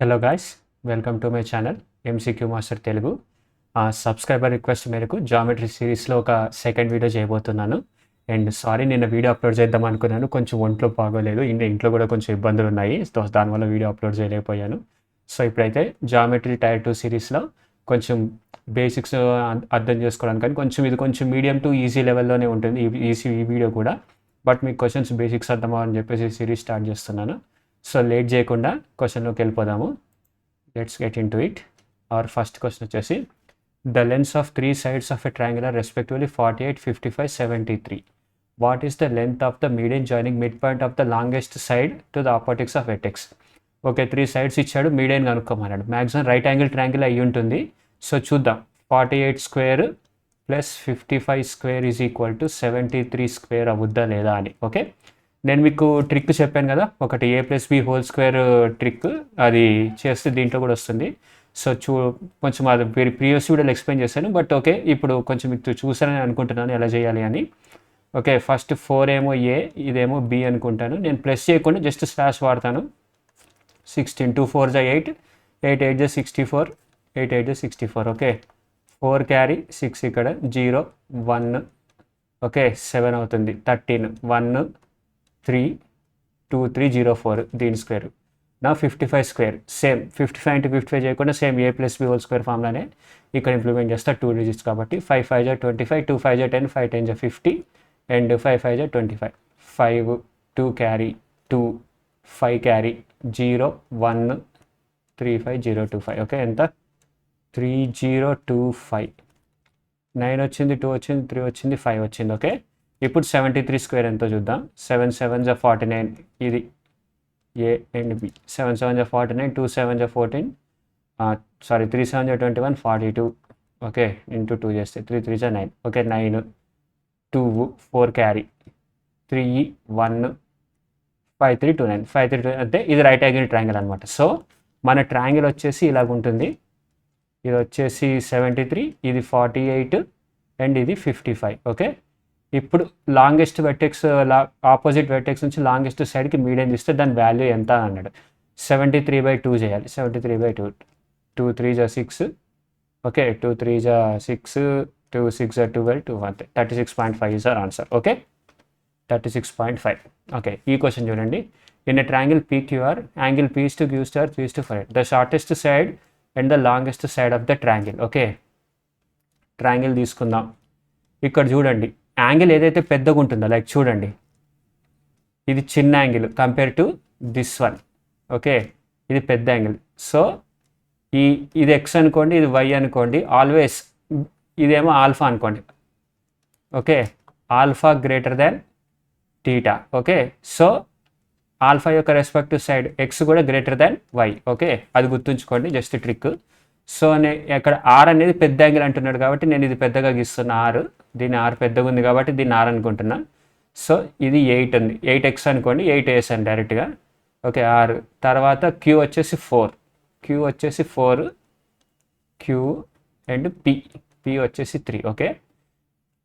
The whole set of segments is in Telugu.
Hello guys, welcome to my channel MCQ master Telugu. Subscriber request మేరకు జామెట్రీ సిరీస్లో ఒక సెకండ్ వీడియో చేయబోతున్నాను. అండ్ సారీ, నిన్న వీడియో అప్లోడ్ చేద్దాం అనుకున్నాను, కొంచెం ఒంట్లో బాగోలేదు, ఇంట్లో కూడా కొంచెం ఇబ్బందులు ఉన్నాయి, సో దానివల్ల వీడియో అప్లోడ్ చేయలేకపోయాను. సో ఇప్పుడైతే జామెట్రీ టైర్ 2 సిరీస్లో కొంచెం బేసిక్స్ అర్థం చేసుకోవడానికి కానీ ఇది కొంచెం మీడియం టు ఈజీ లెవెల్లోనే ఉంటుంది ఈ వీడియో కూడా. బట్ మీకు క్వశ్చన్స్ బేసిక్స్ అర్థం అవ్వాలని చెప్పేసి సిరీస్ స్టార్ట్ చేస్తున్నాను. సో లేట్ చేయకుండా క్వశ్చన్లోకి వెళ్ళిపోదాము. Let's get into it. Our first question వచ్చేసి, the lengths of 3 sides of a triangular respectively 48, 55, 73. What is the length of the median joining mid point of the longest side to the అపోటిక్స్ ఆఫ్ వెర్టెక్స్? ఓకే, 3 sides ఇచ్చాడు, మీడియన్ కనుక్కోమన్నాడు. మ్యాక్సిమం రైట్ యాంగిల్ ట్రయాంగిల్ అయ్యి ఉంటుంది. సో చూద్దాం. 48 square plus 55 square is equal to 73 square అవుద్దా లేదా అని. ఓకే, నేను మీకు ట్రిక్ చెప్పాను కదా, ఒకటి a+b హోల్ స్క్వేర్ ట్రిక్, అది చేస్తే దీంట్లో కూడా వస్తుంది. సో కొంచెం అది ప్రీవియస్ వీడియోలో ఎక్స్ప్లెయిన్ చేశాను, బట్ ఓకే ఇప్పుడు కొంచెం మీకు చూసానని అనుకుంటున్నాను ఎలా చేయాలి అని. ఓకే, ఫస్ట్ 4 ఏమో a, ఇదేమో b అనుకుంటాను. నేను ప్లస్ చేయకుండా జస్ట్ స్లాష్ వాడతాను. 16, 2 4 8, 8 8 64, 8 8 64. ఓకే, 4 క్యారీ 6, ఇక్కడ 0 1, ఓకే 7 అవుతుంది, 13 1 3 2 3 0 4 దీని స్క్వేర్. నా 55 స్క్వేర్ సేమ్ 55 into 55 చేయకుండా సేమ్ a+b హోల్ స్క్వేర్ ఫార్ములానే ఇక్కడ ఇంప్లిమెంట్ చేస్తా. 2 digits కాబట్టి 5 5 25, 2 5 10, 5 10 50 అండ్ 5 5 25. 5 2 carry 2 5 carry 0 1 3 5 0 2 5. ఓకే, ఎంత 3 0 2 5. 9 వచ్చింది, 2 వచ్చింది, 3 వచ్చింది, 5 వచ్చింది. ఓకే, ఇప్పుడు 73 స్క్వేర్ ఎంతో చూద్దాం. 7 7 49, ఇది A and B. 7 7 49, 2 7 14, sorry 3 7 21, 42. Okay, into 2 చేస్తే 3 3 9. ఓకే, 9 2 4 క్యారీ 3 1 5 3 2 9, 5 3 2 అంటే ఇది రైట్ యాంగిల్ ట్రయాంగిల్ అనమాట. సో మన ట్రయాంగిల్ వచ్చేసి ఇలాగ ఉంటుంది. ఇది వచ్చేసి 73, ఇది 48 అండ్ ఇది 55. ఓకే, ఇప్పుడు లాంగెస్ట్ వెర్టెక్స్ ఆపోజిట్ వెర్టెక్స్ నుంచి లాంగెస్ట్ సైడ్కి మీడియం ఇస్తే దాని వాల్యూ ఎంత అని అన్నాడు. 73/2 చేయాలి. 73/2, 2 3 6. ఓకే, 2 3 6, 2 6 12, 2 అంతే 36.5 is our answer. Okay, 36.5. Okay, ఈ క్వశ్చన్ చూడండి. In a triangle PQR, angle P is to Q star, Q is to 5. The shortest side and the longest side of the triangle. Okay, triangle తీసుకుందాం. ఇక్కడ చూడండి, యాంగిల్ ఏదైతే పెద్దగా ఉంటుందో, లైక్ చూడండి ఇది చిన్న angle compare to this one. Okay, ఇది పెద్ద యాంగిల్. సో ఇది ఎక్స్ అనుకోండి, ఇది వై అనుకోండి, ఆల్వేస్ ఇదేమో ఆల్ఫా అనుకోండి. Okay, alpha greater than theta. Okay, so alpha యొక్క రెస్పెక్టివ్ సైడ్ ఎక్స్ కూడా గ్రేటర్ దాన్ వై. ఓకే, అది గుర్తుంచుకోండి, జస్ట్ ట్రిక్. సో ఇక్కడ ఆర్ అనేది పెద్ద యాంగిల్ అంటున్నాడు కాబట్టి నేను ఇది పెద్దగా గీస్తున్నా. ఆర్, దీని ఆర్ పెద్దగా ఉంది కాబట్టి దీన్ని ఆర్ అనుకుంటున్నా. సో ఇది 8 ఉంది, 8x అనుకోండి, 8 వేసాను డైరెక్ట్గా. ఓకే, ఆర్ తర్వాత క్యూ వచ్చేసి 4, క్యూ వచ్చేసి 4, క్యూ అండ్ పి వచ్చేసి 3. ఓకే,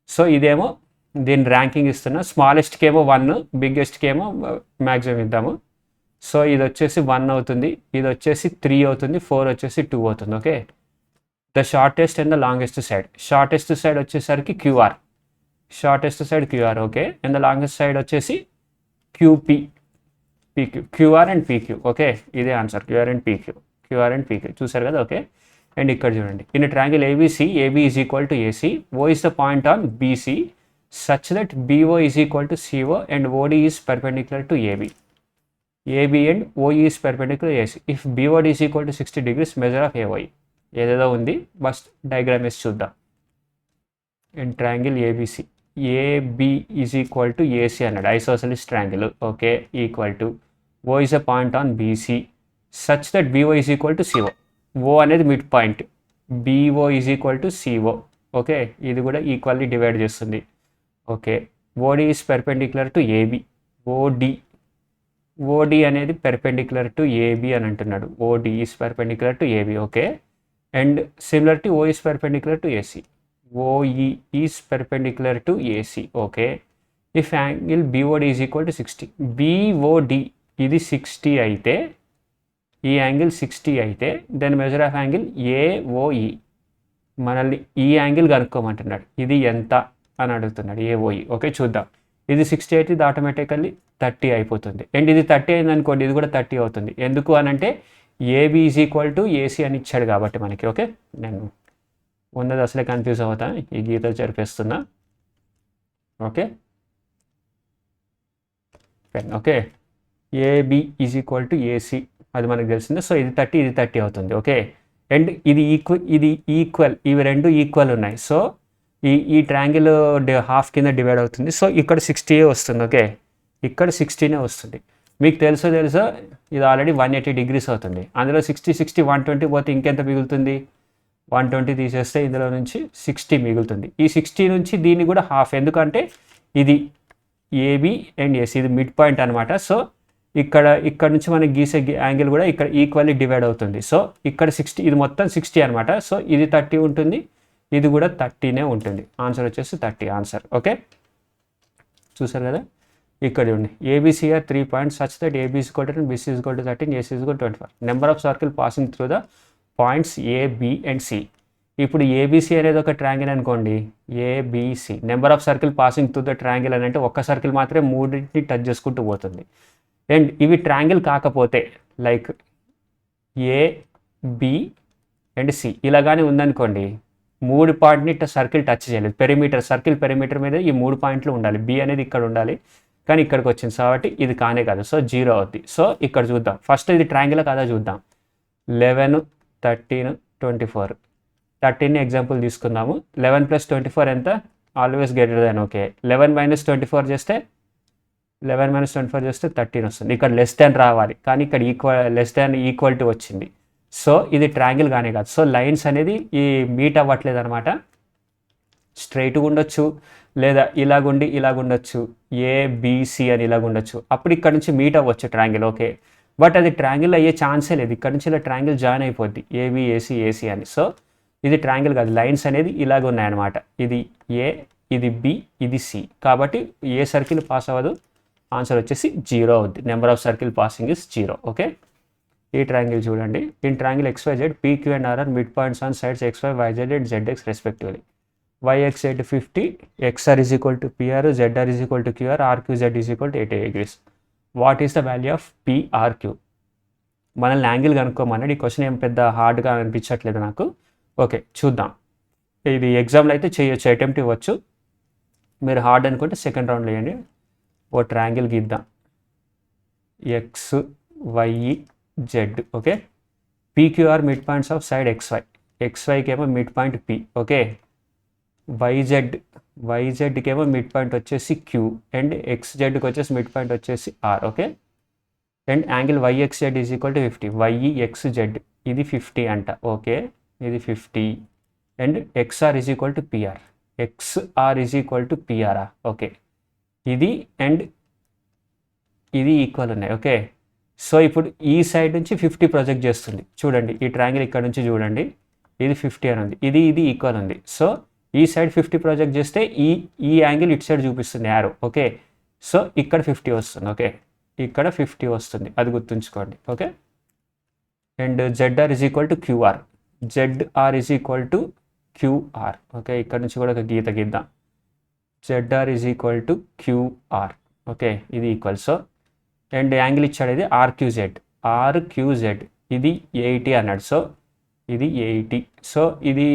సో ఇదేమో దీని ర్యాంకింగ్ ఇస్తున్నా. స్మాలెస్ట్కి ఏమో 1, బిగ్గెస్ట్కి ఏమో మ్యాక్సిమం ఇద్దాము. సో ఇది వచ్చేసి 1 అవుతుంది, ఇది వచ్చేసి 3 అవుతుంది, 4 వచ్చేసి 2 అవుతుంది. Okay, the shortest and the longest side. Shortest side వచ్చేసరికి QR, shortest side QR. Okay, and the longest side వచ్చేసి PQ, QR and PQ. Okay, ఇదే ఆన్సర్, క్యూఆర్ అండ్ పీక్యూ. చూసారు కదా. ఓకే, అండ్ ఇక్కడ చూడండి, in triangle ABC, AB is equal to AC, O is the point on BC such that BO is equal to CO and OD is perpendicular to AB. AB and OE is perpendicular to AC. If BOD is equal to 60 degrees, measure of AOE. ఏదేదో ఉంది, బస్ డయాగ్రామ్ వేసి చూద్దాం. In triangle ABC, AB is equal to AC అన్నాడు, isosceles triangle. Okay, equal to O is a point on BC such that BO is equal to CO. O అనేది mid point, BO is equal to CO. Okay, ఇది కూడా ఈక్వల్లీ డివైడ్ చేస్తుంది. Okay, OD is perpendicular to AB. OD అనేది పెర్పెండిక్యులర్ టు ఏబి అని అంటున్నాడు. OD is perpendicular to AB. Okay, and similar to O is perpendicular to AC. OE is perpendicular to AC. Okay, if angle BOD is equal to 60, BOD ఇది 60 అయితే ఈ యాంగిల్ 60 అయితే then measure of angle AOE. మనల్ని ఈ యాంగిల్ కనుక్కోమంటున్నాడు. ఇది ఎంత అని అడుగుతున్నాడు, ఏఓఈ. ఓకే, చూద్దాం. ఇది 60 అయితే ఇది ఆటోమేటికల్లీ 30 అయిపోతుంది. అండ్ ఇది 30 అయింది అనుకోండి, ఇది కూడా 30 అవుతుంది. ఎందుకు అని అంటే AB is equal to AC అని ఇచ్చాడు కాబట్టి మనకి. ఓకే, నేను ఉన్నది అసలే కన్ఫ్యూజ్ అవుతా, ఈ గీతలు జరిపేస్తున్నా. Okay okay, AB is equal to AC అది మనకు తెలిసింది. సో ఇది 30, ఇది 30 అవుతుంది. ఓకే, అండ్ ఇది ఈక్వల్, ఇవి రెండు ఈక్వల్ ఉన్నాయి. సో ఈ ట్రయాంగిల్ హాఫ్ కింద డివైడ్ అవుతుంది. సో ఇక్కడ 60 వస్తుంది. ఓకే, ఇక్కడ 60 వస్తుంది. మీకు తెలుసో ఇది ఆల్రెడీ 180 డిగ్రీస్ అవుతుంది. అందులో 60 120 పోతే ఇంకెంత మిగులుతుంది? 120 తీసేస్తే ఇందులో నుంచి 60 మిగులుతుంది. ఈ 60 నుంచి దీన్ని కూడా హాఫ్, ఎందుకంటే ఇది ఏబి అండ్ ఏసీ, ఇది మిడ్ పాయింట్ అనమాట. సో ఇక్కడ నుంచి మనకి గీసే యాంగిల్ కూడా ఇక్కడ ఈక్వల్లీ డివైడ్ అవుతుంది. సో ఇక్కడ 60, ఇది మొత్తం 60 అనమాట. సో ఇది 30 ఉంటుంది, ఇది కూడా 30నే ఉంటుంది. ఆన్సర్ వచ్చేసి 30 ఆన్సర్. ఓకే, చూసారు కదా, ఇక్కడ ఉంది ABC are 3 points such that AB is equal to 10, BC is equal to 13, AC is equal to 24. Number of circle passing through the points A, B and C. ఇప్పుడు ఏబిసి అనేది ఒక ట్రయాంగిల్ అనుకోండి, ABC. Number of circle passing through the triangle అని అంటే ఒక్క సర్కిల్ మాత్రమే మూడింటిని టచ్ చేసుకుంటూ పోతుంది. అండ్ ఇవి ట్రయాంగిల్ కాకపోతే like A, B and C ఇలాగానే ఉందనుకోండి, 3 పాయింట్ని సర్కిల్ టచ్ చేయలేదు. సర్కిల్ పెరిమీటర్ మీద ఈ 3 పాయింట్లు ఉండాలి. బి అనేది ఇక్కడ ఉండాలి, కానీ ఇక్కడికి వచ్చింది కాబట్టి ఇది కానే కాదు. సో 0 అవుద్ది. సో ఇక్కడ చూద్దాం, ఫస్ట్ ఇది ట్రయాంగిల్ కాదా చూద్దాం. 11, 13, 24. 13ని ఎగ్జాంపుల్ తీసుకుందాము. 11 + 24 ఎంత? Always greater than. ఓకే, 11 - 24 చేస్తే 13 వస్తుంది. ఇక్కడ లెస్ దాన్ రావాలి, కానీ ఇక్కడ లెస్ దాన్ ఈక్వల్ టు వచ్చింది. సో ఇది ట్రయాంగిల్ కానీ కాదు. సో లైన్స్ అనేది ఈ మీట్ అవ్వట్లేదు అనమాట. స్ట్రైట్గా ఉండొచ్చు, లేదా ఇలాగుండొచ్చు, ఏబిసి అని ఇలాగుండొచ్చు. అప్పుడు ఇక్కడ నుంచి మీట్ అవ్వచ్చు ట్రయాంగిల్. ఓకే, బట్ అది ట్రయాంగిల్ అయ్యే ఛాన్సే లేదు. ఇక్కడ నుంచి ఇలా ట్రయాంగిల్ జాయిన్ అయిపోద్ది, ఏబి, ఏసీ అని. సో ఇది ట్రయాంగిల్ కాదు, లైన్స్ అనేది ఇలాగ ఉన్నాయన్నమాట. ఇది ఏ, ఇది బి, ఇది సి. కాబట్టి ఏ సర్కిల్ పాస్ అవ్వదు. ఆన్సర్ వచ్చేసి 0 అవుద్ది. Number of circle passing is 0. Okay, ఈ ట్రయాంగిల్ చూడండి. In triangle XYZ, PQ and R are mid points on sides XY, YZ and ZX respectively. YXZ 50, XR is equal to PR, ZR is equal to QR, RQZ is equal to 80 degrees. What is the value of PRQ? మనల్ని యాంగిల్ కనుక్కోమన్నాడు. ఈ క్వశ్చన్ ఏం పెద్ద హార్డ్గా అనిపించట్లేదు నాకు. ఓకే, చూద్దాం. ఇది ఎగ్జామ్లో అయితే చేయొచ్చు, అటెంప్ట్ ఇవ్వచ్చు. మీరు హార్డ్ అనుకుంటే సెకండ్ రౌండ్లో వేయండి. ఓ ట్రయాంగిల్ గీద్దాం, XYZ. Okay, PQR mid points of side XY. XYకి ఏమో మిడ్ పాయింట్ P. ఓకే, YZకి ఏమో మిడ్ పాయింట్ వచ్చేసి Q అండ్ XZకి వచ్చేసి మిడ్ పాయింట్ వచ్చేసి R. Okay, and angle YXZ is equal to 50. YXZ ఇది 50 అంట. ఓకే, ఇది 50 and XR is equal to PR. XR is equal to PR. Okay, ఇది అండ్ ఇది ఈక్వల్ ఉన్నాయి. ఓకే, సో ఇప్పుడు ఈ సైడ్ నుంచి 50 ప్రొజెక్ట్ చేస్తుంది. చూడండి, ఈ ట్రయాంగిల్ ఇక్కడ నుంచి చూడండి, ఇది 50 అని ఉంది, ఇది ఈక్వల్ ఉంది. సో ఈ సైడ్ 50 ప్రొజెక్ట్ చేస్తే ఈ యాంగిల్ ఇటు సైడ్ చూపిస్తుంది యారో. ఓకే, సో ఇక్కడ 50 వస్తుంది. ఓకే, ఇక్కడ 50 వస్తుంది, అది గుర్తుంచుకోండి. Okay, and ZR is equal to QR. ZR is equal to QR. Okay, ఇక్కడ నుంచి కూడా ఒక గీత గీద్దాం. ZR is equal to QR. Okay, ఇది ఈక్వల్. సో అండ్ యాంగిల్ ఇచ్చాడు, ఇది RQZ. ఇది 80 అన్నాడు. సో ఇది 80. సో ఇది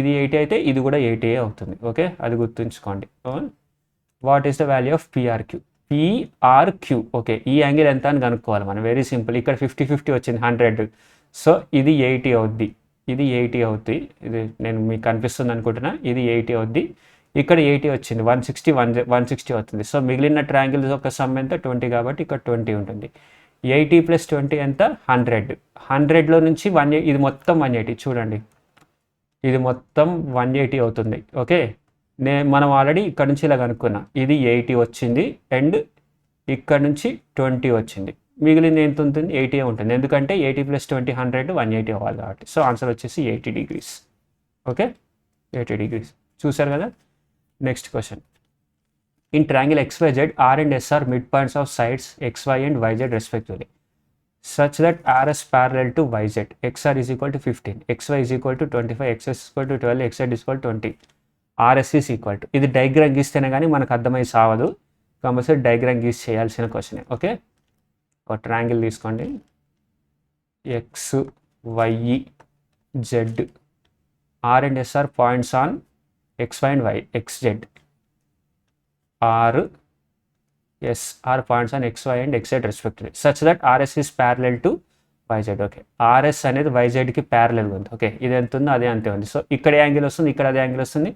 80 అయితే ఇది కూడా 80 అవుతుంది. ఓకే, అది గుర్తుంచుకోండి. What is the value of PRQ? Okay, ఈ యాంగిల్ ఎంత అని కనుక్కోవాలి మనం. Very simple. ఇక్కడ 50 వచ్చింది, 100. సో ఇది 80 అవుద్ది, ఇది 80 అవుద్ది. ఇది నేను మీకు కనిపిస్తుంది అనుకుంటున్నా, ఇది 80 అవుద్ది. ఇక్కడ 80 వచ్చింది, 160 అవుతుంది. సో మిగిలిన ట్రయాంగిల్స్ యొక్క సమ్ ఎంత? 20 కాబట్టి ఇక్కడ 20 ఉంటుంది. 80 + 20 ఎంత? 100. 100లో నుంచి ఇది మొత్తం 180. చూడండి, ఇది మొత్తం 180 అవుతుంది. ఓకే, మనం ఆల్రెడీ ఇక్కడ నుంచి ఇలా కనుక్కున్నాం. ఇది 80 వచ్చింది అండ్ ఇక్కడ నుంచి 20 వచ్చింది. మిగిలింది ఎంత ఉంటుంది? 80 ఉంటుంది, ఎందుకంటే 80 + 20 100, 180 అవ్వాలి కాబట్టి. సో ఆన్సర్ వచ్చేసి 80 degrees. Okay, 80 degrees. చూసారు కదా. Next question. In triangle XYZ, R and S are mid points of sides XY and YZ respectively. such that RS parallel to YZ. XR is equal to 15, XY is equal to 25, XS is equal to 12, XZ is equal to 20. RS is equal to, ఇది డయాగ్రామ్ గీస్తేనే కానీ మనకు అర్థమై సావదు, కంపల్సరీ డయాగ్రామ్ గీసి చేయాల్సిన క్వశ్చన్. ఓకే, ఒక ట్రయాంగిల్ తీసుకోండి. X Y Z, R and S are points on X Y and Y, X Z. R S are points on X Y and X Z respectively, such that RS is parallel to YZ. Okay, RS అనేది వైజెడ్కి ప్యారలల్గా ఉంది. ఓకే, ఇది ఎంత ఉందో అదే అంతే ఉంది. సో ఇక్కడ యాంగిల్ వస్తుంది, ఇక్కడ అదే యాంగిల్ వస్తుంది,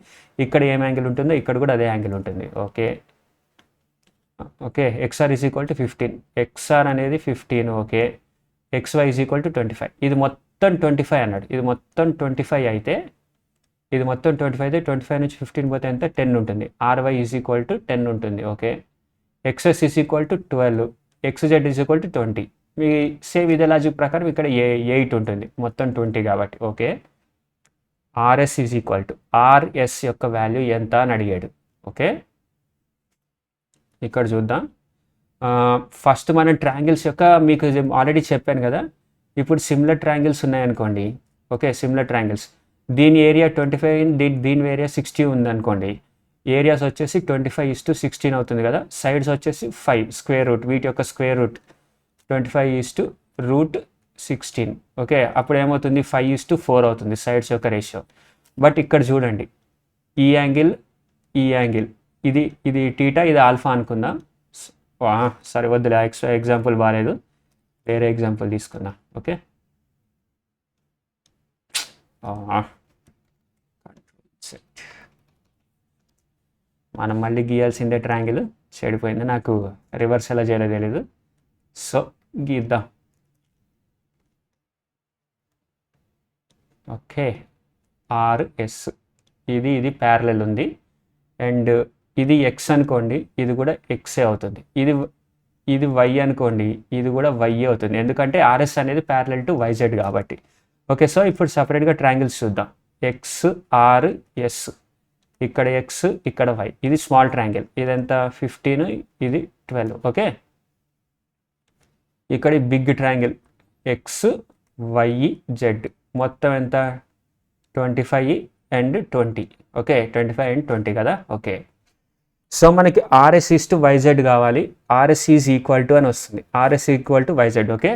ఇక్కడ ఏం యాంగిల్ ఉంటుందో ఇక్కడ కూడా అదే యాంగిల్ ఉంటుంది. Okay okay, XR is equal to 15, XR అనేది 15. Okay, XY is equal to 25. ఇది మొత్తం 25 అన్నాడు, ఇది మొత్తం 25 అయితే, ఇది మొత్తం 25 అయితే 25 నుంచి 15 పోతే ఎంత 10 ఉంటుంది. RY ఈజ్ ఈక్వల్ టు 10 ఉంటుంది. Okay, XS is equal to 12, XZ is equal to 20. Me same ఇదే లాజిక్ ప్రకారం ఇక్కడ 8 ఉంటుంది, మొత్తం 20 కాబట్టి. Okay, RS is equal to, RS యొక్క వాల్యూ ఎంత అని అడిగాడు. ఓకే, ఇక్కడ చూద్దాం. ఫస్ట్ మనం ట్రయాంగిల్స్ యొక్క మీకు ఆల్రెడీ చెప్పాను కదా, ఇప్పుడు సిమిలర్ ట్రయాంగిల్స్ ఉన్నాయనుకోండి. ఓకే, సిమిలర్ ట్రయాంగిల్స్, దీని ఏరియా 25, దీని ఏరియా 60 ఉందనుకోండి. ఏరియాస్ వచ్చేసి 25:16 అవుతుంది కదా, సైడ్స్ వచ్చేసి 5 స్క్వేర్ రూట్, వీటి యొక్క స్క్వేర్ రూట్ 25:√16. ఓకే, అప్పుడు ఏమవుతుంది 5:4 అవుతుంది సైడ్స్ యొక్క రేషియో. బట్ ఇక్కడ చూడండి, ఈ యాంగిల్ ఇది టీటా, ఇది ఆల్ఫా అనుకుందాం. సరే వద్దులే, ఎగ్జాంపుల్ బాగాలేదు, వేరే ఎగ్జాంపుల్ తీసుకుందాం. ఓకే, మనం మళ్ళీ గీయాల్సిందే ట్రయాంగిల్, చెడిపోయింది, నాకు రివర్స్ ఎలా చేయాలో తెలీదు. సో గీద్దాం. ఓకే, RS ఇది ప్యారలల్ ఉంది, అండ్ ఇది ఎక్స్ అనుకోండి, ఇది కూడా ఎక్సే అవుతుంది. ఇది వై అనుకోండి, ఇది కూడా వై అవుతుంది, ఎందుకంటే RS అనేది ప్యారలల్ టు YZ కాబట్టి. ఓకే, సో ఇప్పుడు సపరేట్గా ట్రయాంగిల్స్ చూద్దాం. XRS, ఇక్కడ ఎక్స్, ఇక్కడ వై, ఇది స్మాల్ ట్రయాంగిల్, ఇదంత 15, ఇది 12. ఓకే, ఇక్కడ బిగ్ ట్రయాంగిల్ XYZ, మొత్తం ఎంత 25 and 20. ఓకే, 25 and 20 కదా. ఓకే, సో మనకి RS ఈజ్ టు YZ కావాలి, RS ఈజ్ ఈక్వల్ టు అని వస్తుంది, RS equal to YZ. Okay,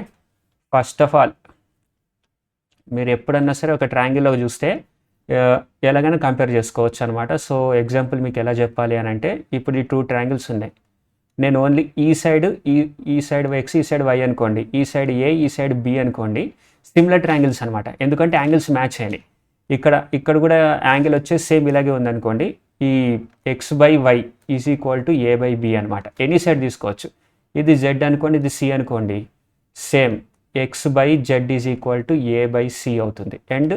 first of all మీరు ఎప్పుడన్నా సరే ఒక ట్రయాంగిల్లో చూస్తే ఎలాగైనా కంపేర్ చేసుకోవచ్చు అనమాట. సో ఎగ్జాంపుల్ మీకు ఎలా చెప్పాలి అని అంటే, ఇప్పుడు ఈ 2 ట్రయాంగిల్స్ ఉన్నాయి, నేను ఓన్లీ ఈ సైడ్ X, ఈ సైడ్ Y అనుకోండి, ఈ సైడ్ A, ఈ సైడ్ B అనుకోండి, సిమిలర్ ట్రయాంగిల్స్ అనమాట, ఎందుకంటే యాంగిల్స్ మ్యాచ్ అయ్యాయి. ఇక్కడ కూడా యాంగిల్ వచ్చేసి సేమ్ ఇలాగే ఉందనుకోండి, ఈ X/Y is equal to A/B అనమాట, ఎనీ సైడ్ తీసుకోవచ్చు. ఇది Z అనుకోండి, ఇది C అనుకోండి, same X/Z is equal to A/C అవుతుంది. అండ్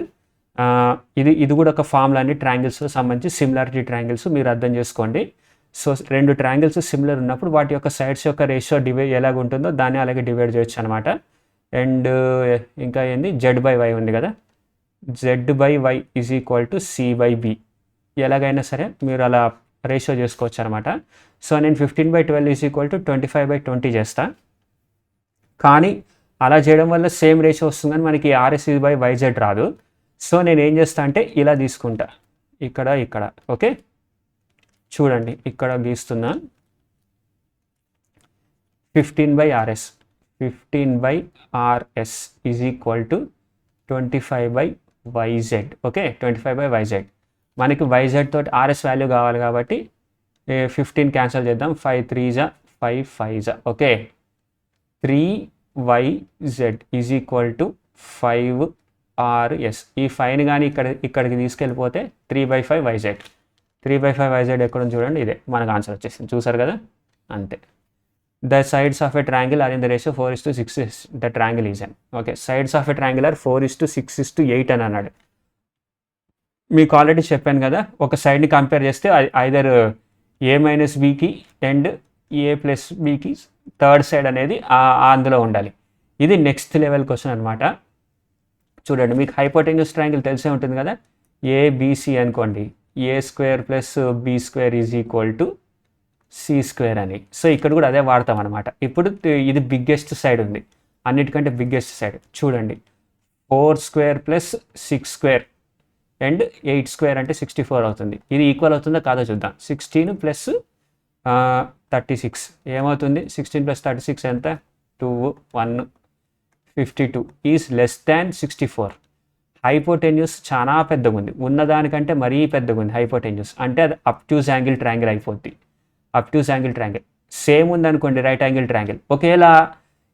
ఇది కూడా ఒక ఫార్ములా అండి, ట్రయాంగిల్స్లో సంబంధించి సిమిలారిటీ ట్రయాంగిల్స్ మీరు అర్థం చేసుకోండి. సో 2 ట్రయాంగిల్స్ సిమిలర్ ఉన్నప్పుడు వాటి యొక్క సైడ్స్ యొక్క రేషియో ఎలాగ ఉంటుందో దాన్ని అలాగే డివైడ్ చేయొచ్చు అనమాట. అండ్ ఇంకా ఏంది, Z/Y ఉంది కదా, Z/Y is equal to C/B, ఎలాగైనా సరే మీరు అలా రేషియో చేసుకోవచ్చు అనమాట. సో నేను 15/12 ఈజ్ ఈక్వల్ టు 25/20 చేస్తా, కానీ అలా చేయడం వల్ల సేమ్ రేషియో వస్తుంది కానీ మనకి RS/YZ రాదు. సో నేను ఏం చేస్తా అంటే ఇలా తీసుకుంటా, ఇక్కడ. ఓకే, చూడండి ఇక్కడ గీస్తున్నా, 15/RS is equal to 25/YZ. Okay, 25/YZ, మనకి YZ తోటి RS వాల్యూ కావాలి కాబట్టి 15 క్యాన్సిల్ చేద్దాం, 5 3 5 5. Okay, 3YZ is equal to 5RS. ఈ 5ని కానీ ఇక్కడికి తీసుకెళ్ళిపోతే 3/5YZ. 3/5YZ ఎక్కడ చూడండి, ఇదే మనకు ఆన్సర్ వచ్చేసింది, చూసారు కదా, అంతే. The sides of a triangle are in the ratio 4:6, the triangle is an. Okay, sides of a triangle are 4:6:8 అని అన్నాడు. మీకు ఆల్రెడీ చెప్పాను కదా, ఒక సైడ్ని కంపేర్ చేస్తే ఐదర్ A-Bకి అండ్ A+Bకి థర్డ్ సైడ్ అనేది అందులో ఉండాలి. ఇది నెక్స్ట్ లెవెల్ క్వశ్చన్ అనమాట. చూడండి, మీకు హైపోటెన్యూస్ ట్రయాంగిల్ తెలిసే ఉంటుంది కదా, ABC అనుకోండి, A² + B² is equal to C² అని. సో ఇక్కడ కూడా అదే వాడతాం అనమాట. ఇప్పుడు ఇది బిగ్గెస్ట్ సైడ్ ఉంది, అన్నిటికంటే బిగ్గెస్ట్ సైడ్ చూడండి 4² ప్లస్ 6² అండ్ 8² అంటే 64 అవుతుంది. ఇది ఈక్వల్ అవుతుందో కాదో చూద్దాం. 16 ప్లస్ 36 ఏమవుతుంది? 16 ప్లస్ 36 ఎంత? 2 1 52 ఈజ్ లెస్ దాన్ 64. హైపోటెన్యూస్ చాలా పెద్దగా ఉంది, ఉన్నదానికంటే మరీ పెద్దగా ఉంది హైపోటెన్యూస్. అంటే అది అబ్ట్యూస్ యాంగిల్ ట్రయాంగిల్ అయిపోద్ది. అబ్ట్యూస్ యాంగిల్ ట్రయాంగిల్ సేమ్ ఉందనుకోండి రైట్ యాంగిల్ ట్రయాంగిల్. ఒకవేళ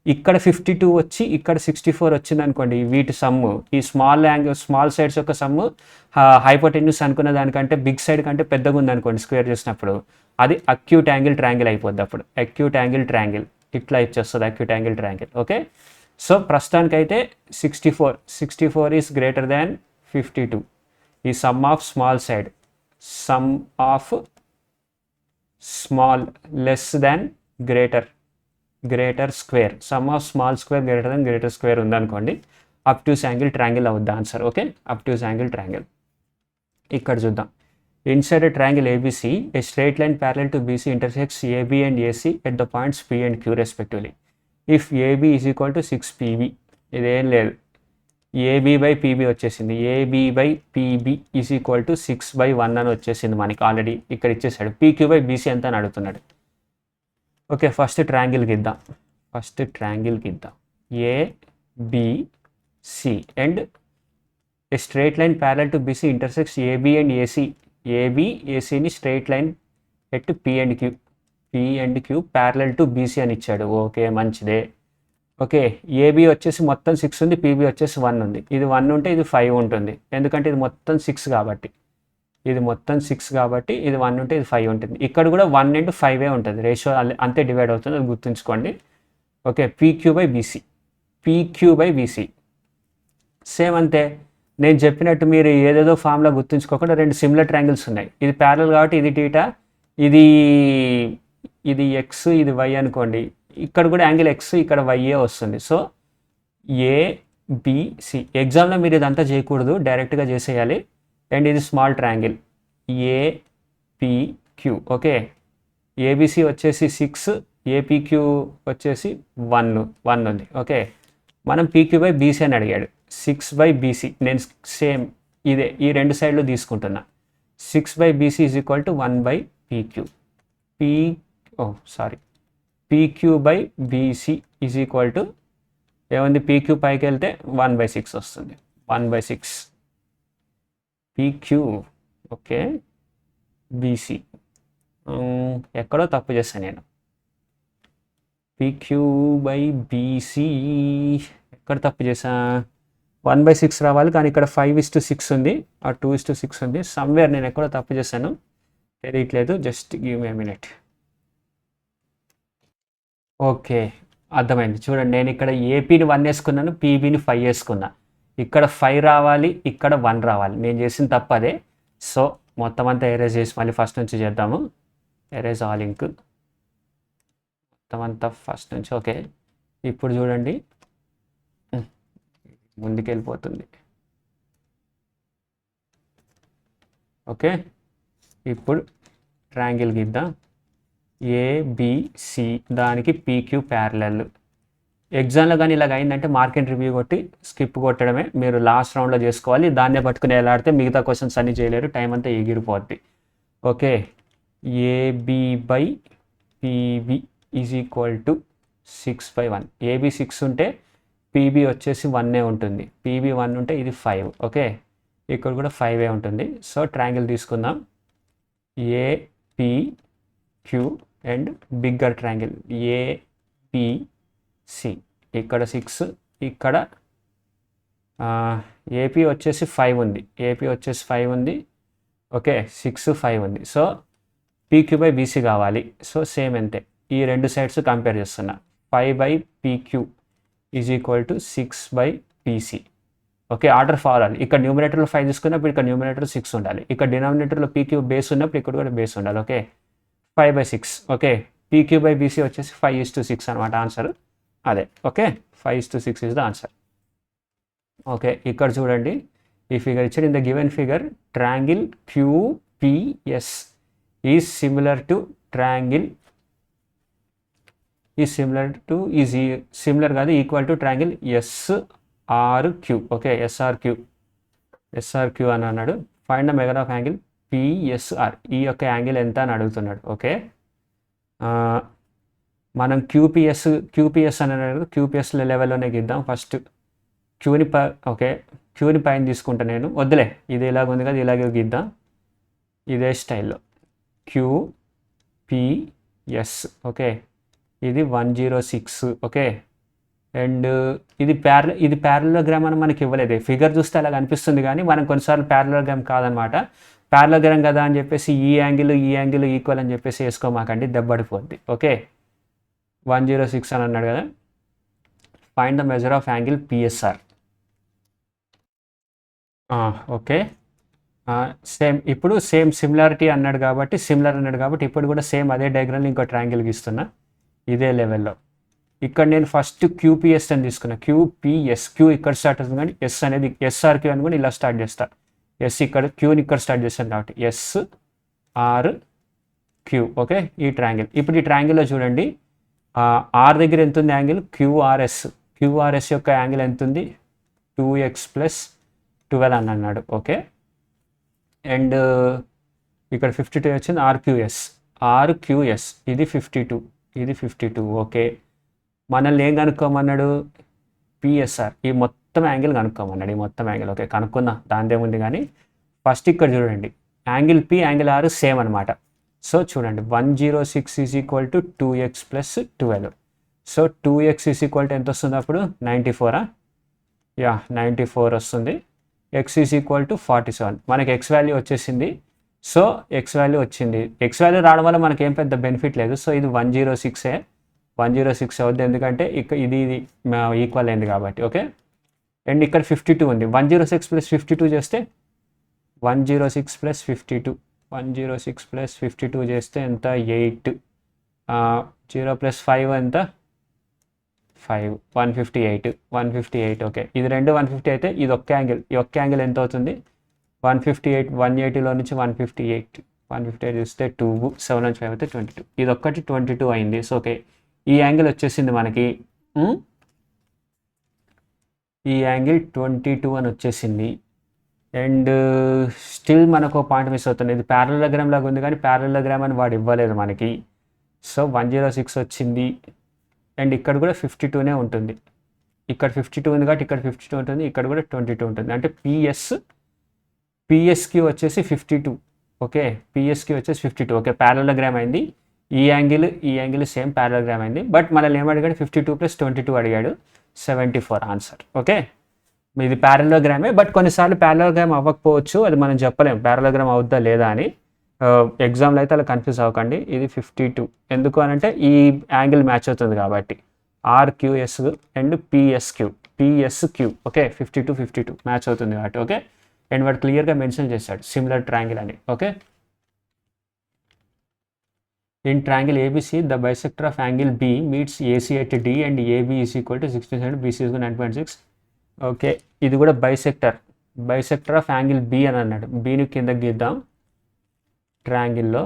ఇక్కడ 52 వచ్చి ఇక్కడ 64 వచ్చింది అనుకోండి, వీటి సమ్ము ఈ స్మాల్ సైడ్స్ యొక్క సమ్ము హైపోటెన్యూస్ అనుకున్న దానికంటే బిగ్ సైడ్ కంటే పెద్దగా ఉంది అనుకోండి స్క్వేర్ చేసినప్పుడు, అది అక్యూట్ యాంగిల్ ట్రయాంగిల్ అయిపోద్ది. అప్పుడు అక్యూట్ యాంగిల్ ట్రయాంగిల్ ఇట్లా ఇచ్చేస్తుంది acute angle triangle. Okay, so ప్రస్తుతానికైతే 64 ఈస్ గ్రేటర్ దాన్ 52. ఈ some of small side, some of small less than greater square, some of small square greater than greater square ఉందనుకోండి, అబ్ట్యూస్ యాంగిల్ ట్రయాంగిల్ అవుద్ది answer. Okay, obtuse angle triangle. ఇక్కడ చూద్దాం. Inside a triangle ABC, a straight line parallel to BC intersects AB and AC at the points P and Q respectively. If AB is equal to 6PB, ఇదేం లేదు, AB by PB వచ్చేసింది. AB by PB is equal to 6/1 అని వచ్చేసింది మనకి ఆల్రెడీ ఇక్కడ ఇచ్చేసాడు. PQ by BC ఎంత అని అడుగుతున్నాడు. ఓకే, ఫస్ట్ ట్రయాంగిల్ గీద్దాం. ABC and a straight line parallel to BC intersects AB and AC. ACని straight line at P and Q parallel to BC అని ఇచ్చాడు. ఓకే, మంచిదే. ఓకే, AB వచ్చేసి మొత్తం 6 ఉంది, PB వచ్చేసి 1 ఉంది. ఇది 1 ఉంటే ఇది 5 ఉంటుంది, ఎందుకంటే ఇది మొత్తం 6 కాబట్టి. ఇది 1 ఉంటే ఇది 5 ఉంటుంది. ఇక్కడ కూడా 1 into 5 ఉంటుంది, రేషియో అంతే డివైడ్ అవుతుంది, అది గుర్తుంచుకోండి. Okay, PQ by BC same అంతే. నేను చెప్పినట్టు మీరు ఏదేదో ఫామ్లా గుర్తుంచుకోకుండా రెండు సిమిలర్ ట్రయాంగిల్స్ ఉన్నాయి. ఇది ప్యారలల్ కాబట్టి ఇది టీటా, ఇది ఎక్స్, ఇది వై అనుకోండి. ఇక్కడ కూడా యాంగిల్ ఎక్స్, ఇక్కడ వైఏ వస్తుంది. So ABC. ఎగ్జామ్లో మీరు ఇదంతా చేయకూడదు, డైరెక్ట్గా చేసేయాలి. అండ్ ఇది small triangle APQ. Okay, ABC వచ్చేసి 6, ఏపీక్యూ వచ్చేసి 1 ఉంది. ఓకే, మనం పీక్యూ బై బీసీ అని అడిగాడు. 6/BC నేను సేమ్ ఇదే ఈ రెండు సైడ్లో తీసుకుంటున్నా. 6/BC is equal to 1/PQ. PQ/BC is equal to ఏముంది, PQ పైకి వెళ్తే 1/6 వస్తుంది. 1/6 PQ. ఓకే, BC ఎక్కడో తప్పు చేస్తాను నేను. PQ/BC ఎక్కడ తప్పు చేసా? 1/6 రావాలి, కానీ ఇక్కడ 5:6 ఉంది, 2:6 ఉంది. సమ్వేర్ నేను ఎక్కడో తప్పు చేశాను, తెలియట్లేదు. Just give me minute. Okay, అర్థమైంది. చూడండి, నేను ఇక్కడ ఏపీని 1 వేసుకున్నాను, పీబీని 5 వేసుకున్నా. ఇక్కడ 5 రావాలి, ఇక్కడ 1 రావాలి. నేను చేసిన తప్పు అదే. సో మొత్తం అంతా ఎరేజ్ చేసి మళ్ళీ ఫస్ట్ నుంచి చేద్దాము. ఎరేజ్ ఆల్ ఇంక్ మొత్తం అంతా ఫస్ట్ నుంచి. ఓకే, ఇప్పుడు చూడండి ముందుకెళ్ళిపోతుంది. ఓకే, ఇప్పుడు ట్రయాంగిల్ గీద్దాం. ఏబిసి దానికి పీక్యూ ప్యారలల్. ఎగ్జామ్లో కానీ ఇలాగ అయిందంటే మార్క్ అండ్ రివ్యూ కొట్టి స్కిప్ కొట్టడమే. మీరు లాస్ట్ రౌండ్లో చేసుకోవాలి. దాన్నే పట్టుకుని వెళ్ళాడితే మిగతా క్వశ్చన్స్ అన్నీ చేయలేరు, టైం అంతా ఎగిరిపోద్ది. Okay, AB/PB is equal to 6/1. AB 6 ఉంటే PB వచ్చేసి 1 ఉంటుంది, PB 1 ఉంటే ఇది 5. ఓకే, ఇక్కడ కూడా 5 ఉంటుంది. సో ట్రయాంగిల్ తీసుకుందాం. APQ and bigger triangle APC. ఇక్కడ 6, ఇక్కడ AP వచ్చేసి 5 ఉంది. ఓకే, 6 5 ఉంది. సో PQ/BC కావాలి. సో సేమ్ అంతే, ఈ రెండు సైడ్స్ కంపేర్ చేస్తున్నా. 5/PQ is equal to 6/BC. Okay, order ఫారాలి. ఇక్కడ న్యూమినేటర్లో 5 తీసుకున్నప్పుడు ఇక్కడ న్యూమినేటర్ 6 ఉండాలి. ఇక్కడ డినామినేటర్లో PQ బేస్ ఉన్నప్పుడు ఇక్కడ కూడా బేస్ ఉండాలి. ఓకే, 5/6. ఓకే, PQ/BC వచ్చేసి 5:6 అనమాట ఆన్సర్ అదే. Okay, 5:6 is the answer. Okay, ఇక్కడ చూడండి, ఈ ఫిగర్ ఇచ్చారు. In the given figure triangle QPS is similar to triangle is similar to is similar కాదు ఈక్వల్ టు ట్రయాంగిల్ ఎస్ఆర్క్యూ. ఓకే, ఎస్ఆర్క్యూ అని అన్నాడు. Find the measure of angle PSR. ఈ యొక్క యాంగిల్ ఎంత అని అడుగుతున్నాడు. ఓకే, మనం క్యూపిఎస్ అని అన్నాడు. క్యూపిఎస్ లెవెల్లోనే గీద్దాం. ఫస్ట్ క్యూని పైన తీసుకుంటా నేను. వద్దులే, ఇది ఇలాగ ఉంది కదా, ఇలాగే గీద్దాం ఇదే స్టైల్లో. క్యూపిఎస్. ఓకే, ఇది 106. ఓకే, అండ్ ఇది ప్యారలోగ్రామ్ అని మనకి ఇవ్వలేదు. ఫిగర్ చూస్తే అలా అనిపిస్తుంది కానీ మనం కొన్నిసార్లు ప్యారలోగ్రామ్ కాదనమాట. ప్యారలోగ్రామ్ కదా అని చెప్పేసి ఈ యాంగిల్ ఈక్వల్ అని చెప్పేసి వేసుకోమాకండి, దెబ్బడిపోద్ది. ఓకే, 106 అని అన్నాడు కదా. Find the measure of angle PSR. Okay, ఇప్పుడు సిమిలారిటీ అన్నాడు కాబట్టి ఇప్పుడు కూడా సేమ్ అదే డయాగ్రామ్లో ఇంకో ట్రయాంగిల్ గీస్తున్నా ఇదే లెవెల్లో. ఇక్కడ నేను ఫస్ట్ క్యూపిఎస్ అని తీసుకున్నా. క్యూపిఎస్, క్యూ ఇక్కడ స్టార్ట్ అవుతుంది కానీ ఎస్ అనేది ఎస్ఆర్క్యూ అని కూడా ఇలా స్టార్ట్ చేస్తా. ఎస్ ఇక్కడ, క్యూని ఇక్కడ స్టార్ట్ చేస్తాను కాబట్టి ఎస్ఆర్క్యూ. ఓకే, ఈ ట్రయాంగిల్. ఇప్పుడు ఈ ట్రయాంగిల్లో చూడండి, ఆర్ దగ్గర ఎంత ఉంది యాంగిల్? క్యూఆర్ఎస్ యొక్క యాంగిల్ ఎంత ఉంది? 2x + 12 అని అన్నాడు. ఓకే, అండ్ ఇక్కడ 52 వచ్చింది. ఆర్క్యూఎస్ ఇది 52. ఓకే, మనల్ని ఏం కనుక్కోమన్నాడు? పిఎస్ఆర్, ఈ మొత్తం యాంగిల్ కనుక్కోమన్నాడు. ఓకే, కనుక్కుందాం, దానిదేముంది కానీ ఫస్ట్ ఇక్కడ చూడండి, angle P angle R same అనమాట. సో చూడండి, 106 is equal to 2x + 12. So 2x is equal to ఎంత వస్తుంది అప్పుడు? 94. 94 వస్తుంది. x is equal to 47. మనకి x వాల్యూ వచ్చేసింది. సో x వాల్యూ వచ్చింది. x వాల్యూ రావడం వల్ల మనకి ఏం పెద్ద బెనిఫిట్ లేదు. సో ఇది 106 అవుద్ది, ఎందుకంటే ఇది ఈక్వల్ అయింది కాబట్టి. ఓకే, అండ్ ఇక్కడ 52 ఉంది. 106 + 52 చేస్తే 106 + 52 చేస్తే ఎంత? 8. 0 + 5 ఎంత? 5. 158. ఓకే, ఇది రెండు 150 అయితే ఇది ఒక్క యాంగిల్. ఈ ఒక్క యాంగిల్ ఎంత అవుతుంది? 158. 180లో నుంచి 158 చూస్తే 2. 7 నుంచి 5 అయితే 22. ఇది ఒక్కటి 22 అయింది. సో ఓకే, ఈ యాంగిల్ వచ్చేసింది మనకి. ఈ యాంగిల్ 22 అని వచ్చేసింది. అండ్ స్టిల్ మనకు పాయింట్ మిస్ అవుతుంది. ఇది ప్యారలోగ్రామ్ లాగా ఉంది కానీ ప్యారలోగ్రామ్ అని వాడు ఇవ్వలేదు మనకి. సో 106 వచ్చింది. అండ్ ఇక్కడ కూడా 52నే ఉంటుంది. ఇక్కడ 52 ఉంది కాబట్టి ఇక్కడ 52 ఉంటుంది, ఇక్కడ కూడా 22 ఉంటుంది. అంటే పిఎస్కి వచ్చేసి 52. ఓకే, పిఎస్కి వచ్చేసి 52. ఓకే, ప్యారలోగ్రామ్ అయింది. ఈ యాంగిల్ సేమ్ ప్యారలోగ్రామ్ అయింది. బట్ మనల్ని ఏమడిగాడు? 52 + 22 అడిగాడు. 74 ఆన్సర్. ఓకే, ఇది ప్యారలోగ్రామే, బట్ కొన్నిసార్లు ప్యారలోగ్రామ్ అవ్వకపోవచ్చు, అది మనం చెప్పలేం ప్యారలోగ్రామ్ అవుద్దా లేదా అని. ఎగ్జామ్లో అయితే అలా కన్ఫ్యూజ్ అవ్వకండి. ఇది 52 ఎందుకు అని అంటే ఈ యాంగిల్ మ్యాచ్ అవుతుంది కాబట్టి. RQS and PSQ. Okay, 52 match అవుతుంది కాబట్టి. ఓకే, అండ్ వాడు క్లియర్గా మెన్షన్ చేశాడు సిమిలర్ ట్రయాంగిల్ అని. Okay, in triangle ABC the bisector of angle B meets AC at D and AB is equal to 16 BC is 9.6. Okay, ఇది కూడా బైసెక్టర్ ఆఫ్ యాంగిల్ B అని అన్నాడు. బీని కింద గీద్దాం. ట్రయాంగిల్లో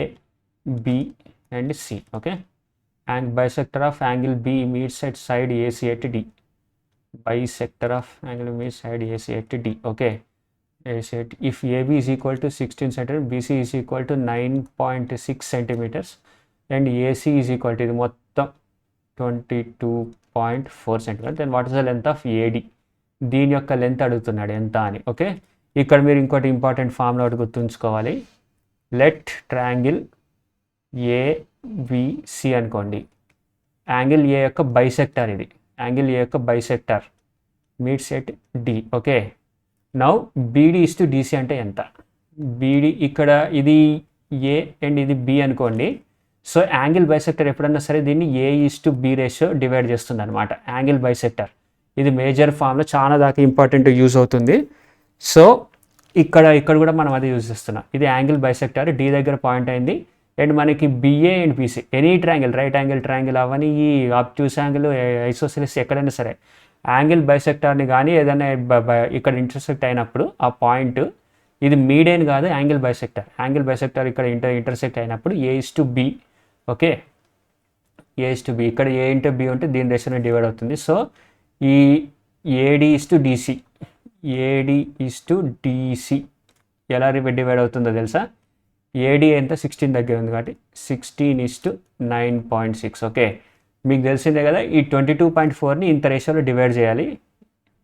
AB and C. Okay, and bisector of angle B meets at side AC at D. Bisector of angle meets side AC at D. Okay, AC at, if AB is equal to 16 cm, BC is equal to 9.6 centimeters and AC is equal to ఇది మొత్తం 22.4 centimeters. then what is the length of AD? దీని యొక్క లెంత్ అడుగుతున్నాడు ఎంత అని. ఓకే, ఇక్కడ మీరు ఇంకోటి ఇంపార్టెంట్ ఫార్ములా ఒకటి గుర్తుంచుకోవాలి. లెట్ ట్రయాంగిల్ ABC అనుకోండి, యాంగిల్ A యొక్క బైసెక్టర్, ఇది యాంగిల్ A యొక్క bisector meets at D. Okay, now BD is to DC అంటే ఎంత? BD ఇక్కడ ఇది A అండ్ ఇది B అనుకోండి. సో యాంగిల్ బైసెక్టర్ ఎప్పుడన్నా సరే దీన్ని A is to B ratio divide చేస్తుంది అనమాట. యాంగిల్ బైసెక్టర్ ఇది మేజర్ ఫామ్లో చాలా దాకా ఇంపార్టెంట్ యూజ్ అవుతుంది. సో ఇక్కడ కూడా మనం అదే యూజ్ చేస్తున్నాం. ఇది యాంగిల్ బైసెక్టర్, D దగ్గర పాయింట్ అయింది. అండ్ మనకి BA and BC any triangle, right angle triangle అవన్నీ, ఈ ఆబ్ట్యూస్ యాంగిల్, ఐసోసెలిస్ ఎక్కడైనా సరే యాంగిల్ బైసెక్టర్ని కానీ ఏదైనా ఇక్కడ ఇంటర్సెక్ట్ అయినప్పుడు ఆ పాయింట్, ఇది మీడియన్ కాదు, యాంగిల్ బైసెక్టర్ ఇక్కడ ఇంటర్సెక్ట్ అయినప్పుడు A is to B. Okay, A:B. ఇక్కడ A/B ఉంటే దీని రేషియోలో డివైడ్ అవుతుంది. సో ఈ AD:DC AD:DC ఎలా డివైడ్ అవుతుందో తెలుసా? AD ఎంత 16 దగ్గర ఉంది కాబట్టి 16:9.6. ఓకే, మీకు తెలిసిందే కదా. ఈ 22.4ని ఇంత రేషియోలో డివైడ్ చేయాలి.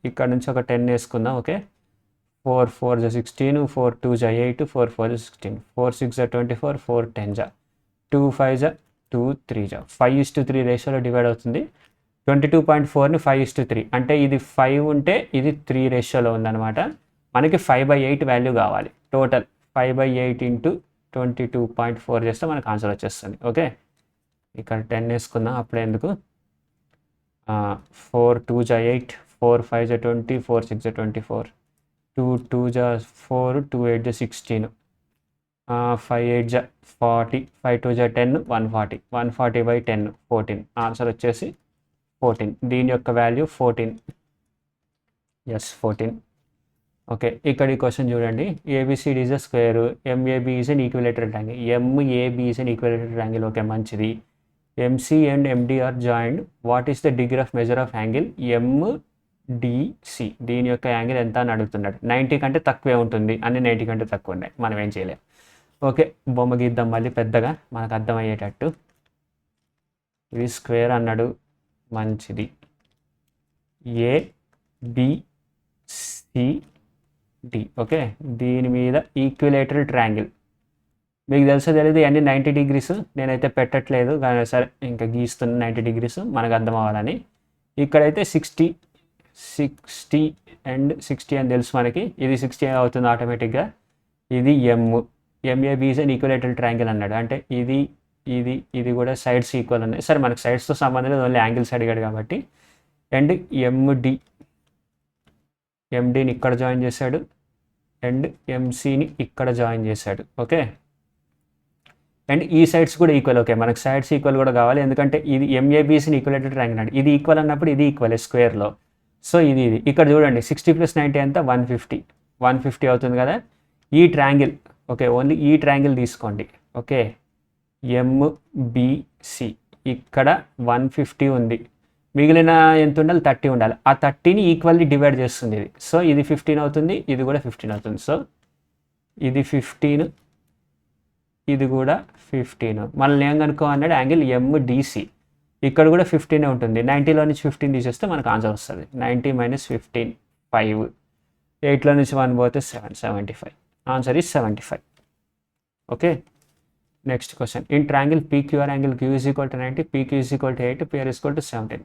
ఇక్కడ నుంచి ఒక 10 వేసుకుందాం. ఓకే, 4 4 16, 4 2 8, 4 4 16, 4 6 24, 4 10 2 5 2 3 5:3 రేషియోలో డివైడ్ అవుతుంది. 22.4ని 5:3 అంటే ఇది 5 ఉంటే ఇది 3 రేషియోలో ఉందన్నమాట. మనకి 5/8 వాల్యూ కావాలి. టోటల్ 5/8 ఇంటూ 22.4 చేస్తే మనకు ఆన్సర్ వచ్చేస్తుంది. ఓకే, ఇక్కడ 10 వేసుకుందాం. అప్పుడే ఎందుకు, 4 2 8, 4 5 20, 4 6 24, 2 2 4, 2 8 16, 5 8 40, 5 2 10, 140, 140/10 14. ఆన్సర్ వచ్చేసి 14. దీని యొక్క వాల్యూ 14. ఎస్ 14. ఓకే, ఇక్కడ ఈ క్వశ్చన్ చూడండి. ABCD is a square, MAB is an equilateral triangle. MAB is an equilateral triangle. Okay, మంచిది. MC and MD are joined. What is the degree of measure of angle MDC? దీని యొక్క యాంగిల్ ఎంత అని అడుగుతున్నాడు. 90 కంటే తక్కువే ఉంటుంది. అన్ని 90 కంటే తక్కువ ఉన్నాయి. మనం ఏం చేయలేం. ఓకే, బొమ్మ గీద్దాం మళ్ళీ పెద్దగా మనకు అర్థమయ్యేటట్టు. ఇది స్క్వేర్ అన్నాడు, మంచిది. ABCD. ఓకే, దీని మీద ఈక్విలేటరల్ ట్రయాంగిల్. మీకు తెలుసో తెలియదు, అన్ని 90 degrees. నేనైతే పెట్టట్లేదు కానీ సరే ఇంకా గీస్తున్న 90 degrees మనకు అర్థం అవ్వాలని. ఇక్కడైతే 60 అండ్ 60 అని తెలుసు మనకి. ఇది 60 అవుతుంది ఆటోమేటిక్గా. ఇది MAB is an equilateral triangle అన్నాడు. అంటే ఇది ఇది ఇది కూడా సైడ్స్ ఈక్వల్ ఉన్నాయి. సరే మనకు సైడ్స్తో సంబంధం లేదు, ఓన్లీ యాంగిల్స్ అడిగాడు కాబట్టి. అండ్ MDని ఇక్కడ జాయిన్ చేశాడు అండ్ MCని ఇక్కడ జాయిన్ చేశాడు. ఓకే, అండ్ ఈ సైడ్స్ కూడా ఈక్వల్. ఓకే, మనకు సైడ్స్ ఈక్వల్ కూడా కావాలి, ఎందుకంటే ఇది MABCని ఈక్వలేటెడ్ ట్రయాంగిల్ అన్నాడు. ఇది ఈక్వల్ అన్నప్పుడు ఇది ఈక్వల్ స్క్వేర్లో. సో ఇది ఇక్కడ చూడండి, 60 + 90 ఎంత 150 అవుతుంది కదా. ఈ ట్రయాంగిల్, ఓకే, ఓన్లీ ఈ ట్రయాంగిల్ తీసుకోండి. ఓకే, MBC ఇక్కడ 150 ఉంది, మిగిలిన ఎంత ఉండాలి 30 ఉండాలి. ఆ 30ని ఈక్వల్లీ డివైడ్ చేస్తుంది ఇది. సో ఇది 15 అవుతుంది, ఇది కూడా 15 అవుతుంది. సో ఇది 15, ఇది కూడా 15. మనల్ని ఏం కనుక్కోమన్నాడు, యాంగిల్ MDC. ఇక్కడ కూడా 15 ఉంటుంది. 90లో నుంచి 15 తీసేస్తే మనకు ఆన్సర్ వస్తుంది. 90 - 15 5. 8లో నుంచి 1 పోతే 7, 75. Answer is 75. Okay, next question. In triangle PQR angle Q = 90, PQ = 8, PR = 17.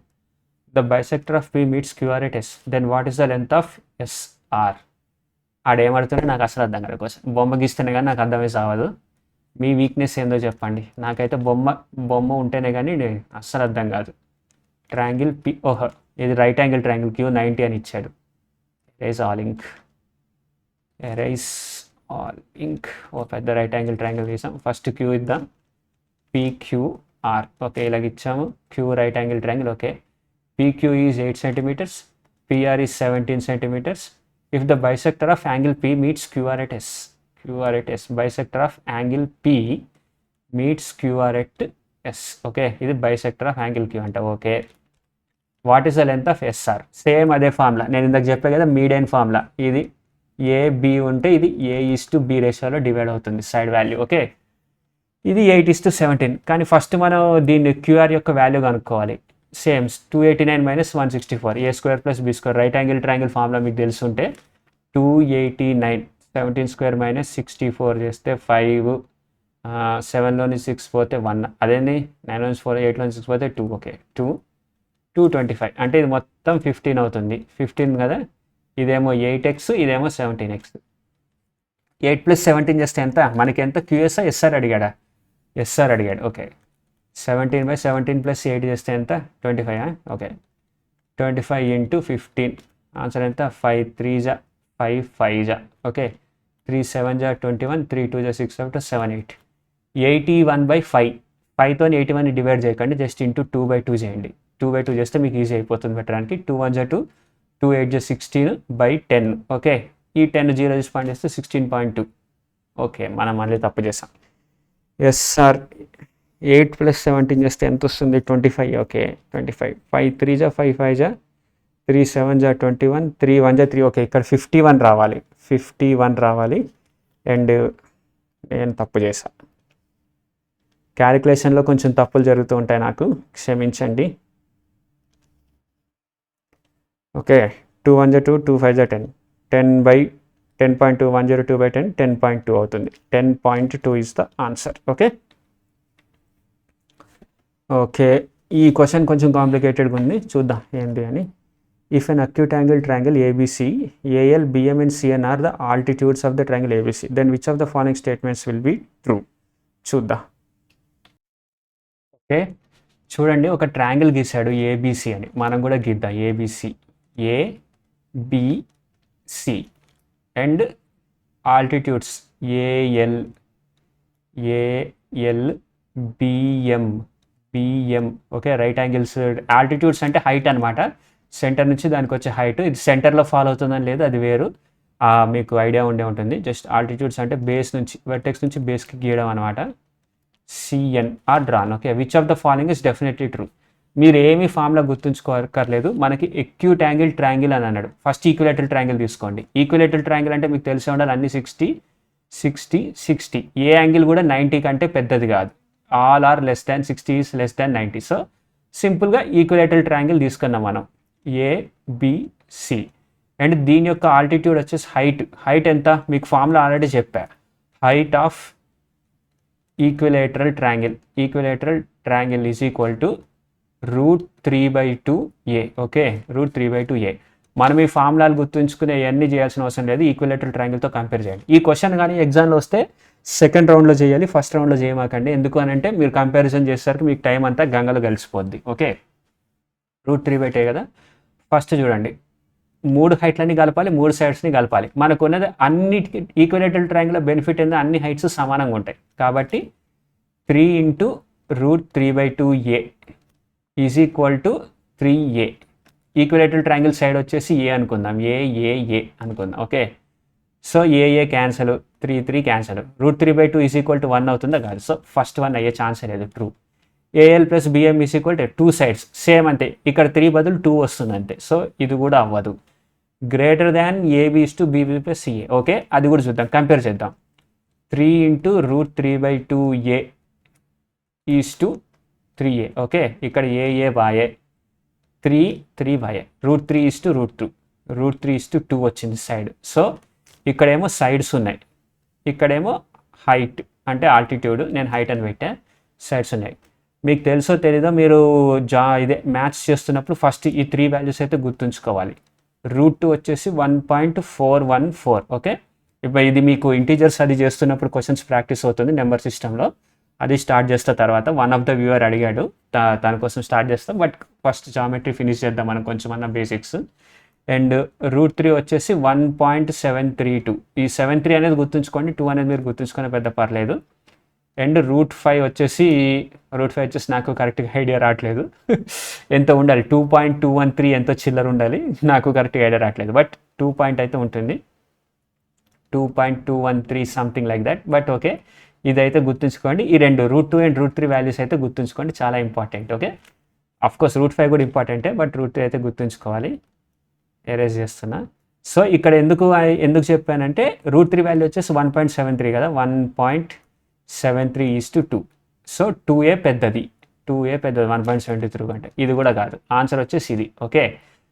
The bisector of P meets QR at S. Then what is the length of SR? ఆడేమడుతుంటే నాకు అసలు అర్థం కాదు. క్వశ్చన్ బొమ్మ గీస్తేనే కానీ నాకు అర్థమే సావదు. మీ వీక్నెస్ ఏందో చెప్పండి. నాకైతే బొమ్మ ఉంటేనే కానీ అస్సలు అర్థం కాదు. ట్రయాంగిల్ ఇది రైట్ యాంగిల్ ట్రయాంగిల్ Q 90 అని ఇచ్చాడు. ఎరేజ్ ఆల్ ఇంక్. పెద్ద రైట్ యాంగిల్ ట్రయాంగిల్ తీసాం. ఫస్ట్ Q ఇద్దాం, PQR. ఓకే, ఇలాగ ఇచ్చాము. Q right angle triangle. Okay, PQ is 8 centimeters, PR is 17 centimeters. If the bisector of angle P meets QR at S, bisector of angle P meets QR at S. Okay, ఇది bisector of angle Q అంట. Okay, what is the length of SR? Same అదే ఫార్ములా, నేను ఇందాక చెప్పా కదా, మీడియన్ ఫార్ములా. ఇది AB ఉంటే ఇది A:B రేషియోలో డివైడ్ అవుతుంది సైడ్ వాల్యూ. ఓకే, ఇది 8:17. కానీ ఫస్ట్ మనం దీన్ని QR యొక్క వాల్యూ కనుక్కోవాలి. Same 289 - 164, A² + B². Right angle triangle formula మీకు తెలుసుంటే 289, 17² - 64 చేస్తే 5, 7లో నుంచి 6 పోతే 1, అదేంది 9లో నుంచి 4, 8లో నుంచి 6 పోతే 2. ఓకే, 225 అంటే ఇది మొత్తం 15 అవుతుంది. 15 కదా, ఇదేమో 8x, ఇదేమో 17x. 8 + 17 చేస్తే ఎంత మనకి ఎంత? QS SR అడిగాడా? SR అడిగాడు. ఓకే, 17/17 + 8 చేస్తే ఎంత? 25. ఓకే, 25 × 15 ఆన్సర్ ఎంత? 5 3 5 5. ఓకే, 3 7 21, 3 2 6 7 8. 81/5. 5తో 81ని డివైడ్ చేయకండి, జస్ట్ ఇంటూ 2/2 చేయండి. 2/2 చేస్తే మీకు ఈజీ అయిపోతుంది పెట్టడానికి. 2 1 2, 2 8 16/10. ఓకే, ఈ 10 0 పాయింట్ చేస్తే 16.2. ఓకే, మనం మళ్ళీ తప్పు చేసాం. SR 8 + 17 చేస్తే ఎంత వస్తుంది? 25. ఓకే 25. 5 3 జా 5 5 జా 3 7 జా 21, 3 1 జా 3. ఓకే ఇక్కడ 51 రావాలి, 51 రావాలి. అండ్ నేను తప్పు చేశా, క్యాలిక్యులేషన్లో కొంచెం తప్పులు జరుగుతూ ఉంటాయి, నాకు క్షమించండి. ఓకే 2 1 జా 2, 2 5 జా 10, 10/10.2, 102/10, 10.2 అవుతుంది. 10.2 is the answer. Okay okay ఈ క్వశ్చన్ కొంచెం కాంప్లికేటెడ్గా ఉంది, చూద్దాం ఏంటి అని. If an acute angle triangle ABC, AL, BM and CN are the altitudes of the triangle ABC, then which of the following statements will be true? చూద్దాం. ఓకే చూడండి, ఒక ట్రయాంగిల్ గీసాడు ABC అని, మనం కూడా గీద్దాం. ABC, ABC and altitudes AL, BM. Okay right angles. Altitudes అంటే హైట్ అనమాట, సెంటర్ నుంచి దానికి వచ్చే హైట్. ఇది సెంటర్లో ఫాలో అవుతుందని లేదు, అది వేరు, మీకు ఐడియా ఉండే ఉంటుంది. జస్ట్ ఆల్టిట్యూడ్స్ అంటే బేస్ నుంచి, వెర్టెక్స్ నుంచి బేస్కి గీయడం అనమాట. CN are drawn. Okay which of the following is definitely true. మీరు ఏమీ ఫామ్లో గుర్తుంచుకోకర్లేదు, మనకి ఎక్యూట్ యాంగిల్ ట్రయాంగిల్ అని అన్నాడు. ఫస్ట్ ఈక్విలేటరల్ ట్రయాంగిల్ తీసుకోండి. ఈక్విలేటరల్ ట్రయాంగిల్ అంటే మీకు తెలిసే ఉండాలి, అన్ని 60 60 60. ఏ యాంగిల్ కూడా 90 కంటే పెద్దది కాదు. All are less than 60 is less than 90. So సింపుల్గా ఈక్విలేటరల్ ట్రయాంగిల్ తీసుకున్నాం మనం, ABC. అండ్ దీని యొక్క ఆల్టిట్యూడ్ వచ్చేసి హైట్ ఎంత మీకు ఫామ్లో ఆల్రెడీ చెప్పా. Height of equilateral triangle is equal to √3/2a. Okay √3/2a. మనం ఈ ఫార్ములాలు గుర్తుంచుకునే ఇవన్నీ చేయాల్సిన అవసరం లేదు, ఈక్విలేటరల్ ట్రయాంగిల్తో కంపేర్ చేయండి. ఈ క్వశ్చన్ కానీ ఎగ్జామ్లో వస్తే సెకండ్ రౌండ్లో చేయాలి, ఫస్ట్ రౌండ్లో చేయమాకండి. ఎందుకు అని అంటే మీరు కంపారిజన్ చేసేసరికి మీకు టైం అంతా గంగలో కలిసిపోద్ది. ఓకే √3/2 కదా. ఫస్ట్ చూడండి, 3 హైట్లని కలపాలి, 3 సైడ్స్ని కలపాలి. మనకు ఉన్నది అన్నిటికీ ఈక్విలేటరల్ ట్రయాంగిల్లో బెనిఫిట్ ఏందో అన్ని హైట్స్ సమానంగా ఉంటాయి. కాబట్టి 3 × √3/2a is equal to 3a. Equilateral triangle side వచ్చేసి ఏ అనుకుందాం, ఏ అనుకుందాం. Okay so A cancel, 3 cancel. √3/2 is equal to 1 అవుతుందా కాదు. సో ఫస్ట్ 1 అయ్యే ఛాన్స్ లేదు, true. AL + BM is equal to 2 sides, same అంతే. ఇక్కడ 3 బదులు 2 వస్తుంది అంతే. సో ఇది కూడా అవ్వదు. Greater than AB = BB + CA. Okay అది కూడా చూద్దాం, కంపేర్ చేద్దాం. 3 × √3/2a is to 3a. Okay ఇక్కడ ఏ బాయే, 3 బాయే. √3 = √2, √3 = 2 వచ్చింది సైడ్. సో ఇక్కడేమో సైడ్స్ ఉన్నాయి, ఇక్కడేమో హైట్ అంటే ఆల్టిట్యూడ్, నేను హైట్ అని పెట్టా, సైడ్స్ ఉన్నాయి. మీకు తెలుసో తెలీదో, మీరు ఇదే మ్యాథ్స్ చేస్తున్నప్పుడు ఫస్ట్ ఈ 3 వాల్యూస్ అయితే గుర్తుంచుకోవాలి. √2 వచ్చేసి 1.414. ఓకే ఇప్పుడు ఇది మీకు ఇంటీజర్స్ అది చేస్తున్నప్పుడు క్వశ్చన్స్ ప్రాక్టీస్ అవుతుంది నెంబర్ సిస్టంలో, అది స్టార్ట్ చేస్తా. తర్వాత వన్ ఆఫ్ ద వ్యూవర్ అడిగాడు, తన కోసం స్టార్ట్ చేస్తాం. బట్ ఫస్ట్ జామెట్రీ ఫినిష్ చేద్దాం మనం కొంచెం అన్న బేసిక్స్. అండ్ √3 వచ్చేసి 1.732. ఈ 73 అనేది గుర్తుంచుకోండి, 2 అనేది మీరు గుర్తుంచుకునే పెద్ద పర్లేదు. అండ్ √5 వచ్చేసి నాకు కరెక్ట్గా ఐడియా రావట్లేదు ఎంత ఉండాలి, 2.213 ఎంతో చిల్లర ఉండాలి, నాకు కరెక్ట్గా ఐడియా రావట్లేదు. బట్ 2 పాయింట్ అయితే ఉంటుంది, 2.213 something like that. But okay ఇదైతే గుర్తుంచుకోండి. ఈ రెండు √2 అండ్ √3 వాల్యూస్ అయితే గుర్తుంచుకోండి, చాలా ఇంపార్టెంట్. ఓకే అఫ్కోర్స్ √5 కూడా ఇంపార్టెంటే, బట్ √3 అయితే గుర్తుంచుకోవాలి. ఎరేజ్ చేస్తున్నా. సో ఇక్కడ ఎందుకు చెప్పానంటే √3 వాల్యూ వచ్చేసి 1.73 కదా, 1.73 = 2. సో 2a పెద్దది, 1.73 కంటే. ఇది కూడా కాదు, ఆన్సర్ వచ్చేసి ఇది. Okay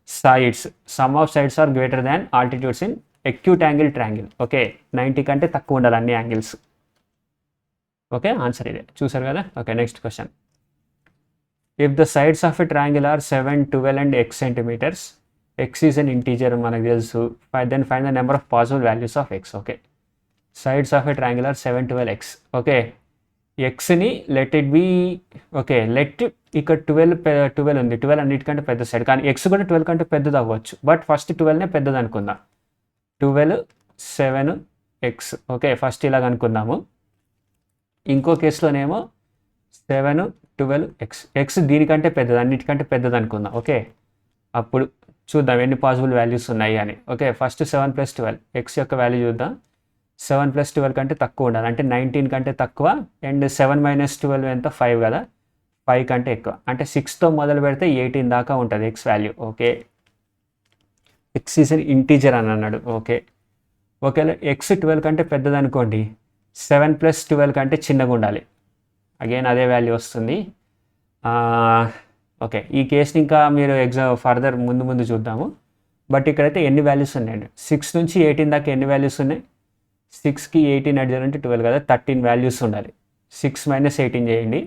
sides, sum of sides are greater than altitudes in acute angle triangle. Okay 90 కంటే తక్కువ ఉండాలి అన్ని యాంగిల్స్. ఓకే ఆన్సర్ ఇదే, చూసారు కదా. Okay next question. If the sides of a triangle are 7, 12 and x centimeters, x is an integer మనకు తెలుసు, then find the number of possible values of x. Okay sides of a triangle are 7, 12, x. Okay ఎక్స్ని let it be, okay let ఇక్కడ 12 ఉంది, 12 అన్నిటికంటే పెద్ద సైడ్, కానీ ఎక్స్ కూడా 12 కంటే పెద్దది అవ్వచ్చు. బట్ ఫస్ట్ 12నే పెద్దది అనుకుందాం, 12, 7, x. ఓకే ఫస్ట్ ఇలాగ అనుకుందాము. ఇంకో కేసులోనేమో 7, 12, x. ఎక్స్ దీనికంటే పెద్దది, అన్నిటికంటే పెద్దది అనుకుందాం. ఓకే అప్పుడు చూద్దాం ఎన్ని పాసిబుల్ వాల్యూస్ ఉన్నాయి అని. ఓకే ఫస్ట్ 7 + 12, x యొక్క వాల్యూ చూద్దాం. 7 + 12 కంటే తక్కువ ఉండాలి, అంటే 19 కంటే తక్కువ. అండ్ 7 - 12 ఎంత 5 కదా, 5 కంటే ఎక్కువ, అంటే 6తో మొదలు పెడితే 18 దాకా ఉంటుంది X value. Okay, X is an integer అని అన్నాడు. ఓకే, ఒకవేళ ఎక్స్ 12 కంటే పెద్దదనుకోండి, 7 + 12 కంటే చిన్నగా ఉండాలి, అగైన్ అదే వాల్యూ వస్తుంది. ఓకే, ఈ కేసుని ఇంకా మీరు ఫర్దర్ ముందు చూద్దాము. బట్ ఇక్కడైతే ఎన్ని వాల్యూస్ ఉన్నాయండి, 6 నుంచి 18 దాకా ఎన్ని వాల్యూస్ ఉన్నాయి, 6కి 18 యాడ్ చేయాలంటే 12 కదా, 13 వాల్యూస్ ఉండాలి. 6 - 18 చేయండి,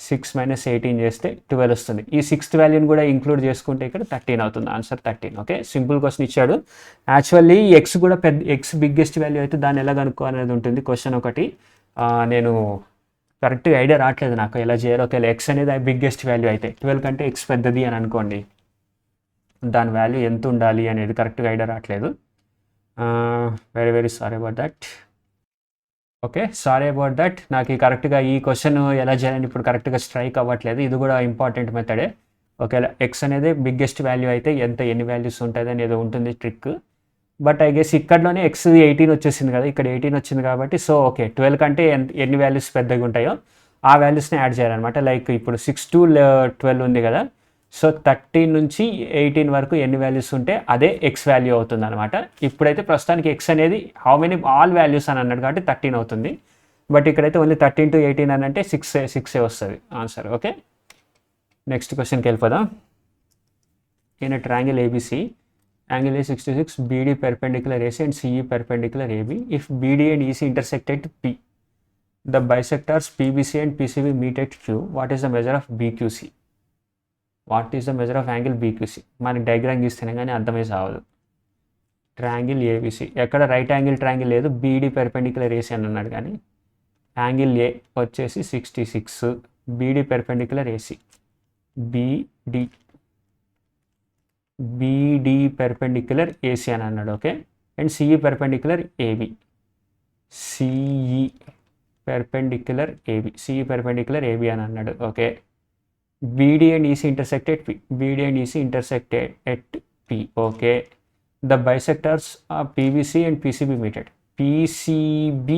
6 - 18 చేస్తే 12 వస్తుంది. ఈ 6th వాల్యూని కూడా ఇంక్లూడ్ చేసుకుంటే ఇక్కడ 13 అవుతుంది, ఆన్సర్ 13. ఓకే, సింపుల్ క్వశ్చన్ ఇచ్చాడు. యాక్చువల్లీ ఎక్స్ కూడా ఎక్స్ బిగ్గెస్ట్ వాల్యూ అయితే దాన్ని ఎలా కనుక్కోవాలనేది ఉంటుంది క్వశ్చన్ ఒకటి. నేను కరెక్ట్గా ఐడియా రావట్లేదు నాకు ఎలా చేయాలో. ఒకవేళ ఎక్స్ అనేది బిగ్గెస్ట్ వాల్యూ అయితే 12 కంటే ఎక్స్ పెద్దది అని అనుకోండి, దాని వాల్యూ ఎంత ఉండాలి అనేది కరెక్ట్గా ఐడియా రావట్లేదు. Very sorry about that. Okay, sorry about that. నాకు కరెక్ట్గా ఈ క్వశ్చన్ ఎలా చేయాలని ఇప్పుడు కరెక్ట్గా స్ట్రైక్ అవ్వట్లేదు. ఇది కూడా ఇంపార్టెంట్ మెథడే. ఒకవేళ ఎక్స్ అనేది బిగ్గెస్ట్ వాల్యూ అయితే ఎన్ని వాల్యూస్ ఉంటుంది అనేది ఉంటుంది ట్రిక్. బట్ ఐ గెస్ ఇక్కడలోనే ఎక్స్ 18 వచ్చేసింది కదా, ఇక్కడ 18 వచ్చింది కాబట్టి సో ఓకే, 12 కంటే ఎన్ని వాల్యూస్ పెద్దగా ఉంటాయో ఆ వాల్యూస్ని యాడ్ చేయాలన్నమాట. లైక్ ఇప్పుడు 6 to 12 ఉంది కదా, సో 13 నుంచి 18 వరకు ఎన్ని వాల్యూస్ ఉంటే అదే ఎక్స్ వాల్యూ అవుతుంది అనమాట. ఇప్పుడైతే ప్రస్తుతానికి ఎక్స్ అనేది హౌ మెనీ ఆల్ వాల్యూస్ అని అన్నాడు కాబట్టి 13 అవుతుంది. బట్ ఇక్కడైతే ఓన్లీ 13 to 18 అని అంటే 6 వస్తుంది ఆన్సర్. ఓకే, నెక్స్ట్ క్వశ్చన్కి వెళ్ళిపోదాం. In triangle ABC, angle A 66, BD perpendicular AC and CE perpendicular AB. If BD and EC intersect at P, the bisectors PBC and PCB meet at Q. What is the measure of BQC? What is the measure of angle BQC? మనకి డయాగ్రామ్ గీస్తేనే కానీ అర్థమై సావదు. ట్రయాంగిల్ ఏబిసి, ఎక్కడ రైట్ యాంగిల్ ట్రయాంగిల్ లేదు, BD పెర్పెండిక్యులర్ AC అని అన్నాడు కానీ యాంగిల్ ఏ వచ్చేసి 66, BD perpendicular AC, BD perpendicular AC అని అన్నాడు. Okay, and CE perpendicular AB, CE perpendicular AB అని అన్నాడు. Okay, BD and EC intersect at P, BD and EC intersect at P. Okay, the bisectors are PBC and PCB meet at PCB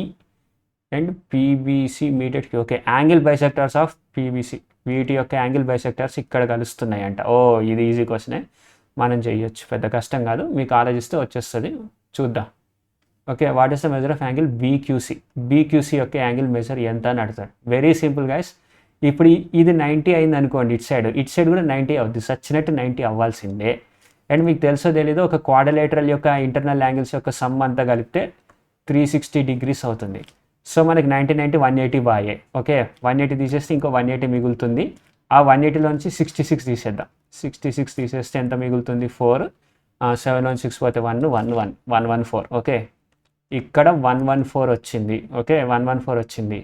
and PBC meet at Q. Okay, angle bisectors of PBC, వీటి యొక్క యాంగిల్ బైసెక్టార్స్ ఇక్కడ కలుస్తున్నాయి అంట. ఓ, ఇది ఈజీ క్వశ్చనే, మనం చేయొచ్చు, పెద్ద కష్టం కాదు, మీకు ఆలోచిస్తే వచ్చేస్తుంది, చూద్దాం. Okay, what is the measure of angle BQC యొక్క యాంగిల్ మెజర్ ఎంత అని అడుగుతాడు. Very simple guys. ఇప్పుడు ఇది 90 అయింది అనుకోండి, ఇట్ సైడ్ కూడా 90 అవుద్ది, సచ్చినట్టు 90 అవ్వాల్సిందే. అండ్ మీకు తెలుసో తెలీదో, ఒక క్వాడ్రిలేటరల్ యొక్క ఇంటర్నల్ యాంగిల్స్ యొక్క సమ్ అంతా కలిపితే 360 degrees అవుతుంది. సో మనకి 90 90 180 బాయే. ఓకే, 180 తీసేస్తే ఇంకో 180 మిగులుతుంది. ఆ 180లోంచి 66 తీసేద్దాం. 66 తీసేస్తే ఎంత మిగులుతుంది, 4. 7 6 పోతే 114. ఓకే, ఇక్కడ 114 వచ్చింది. ఓకే, 114 వచ్చింది.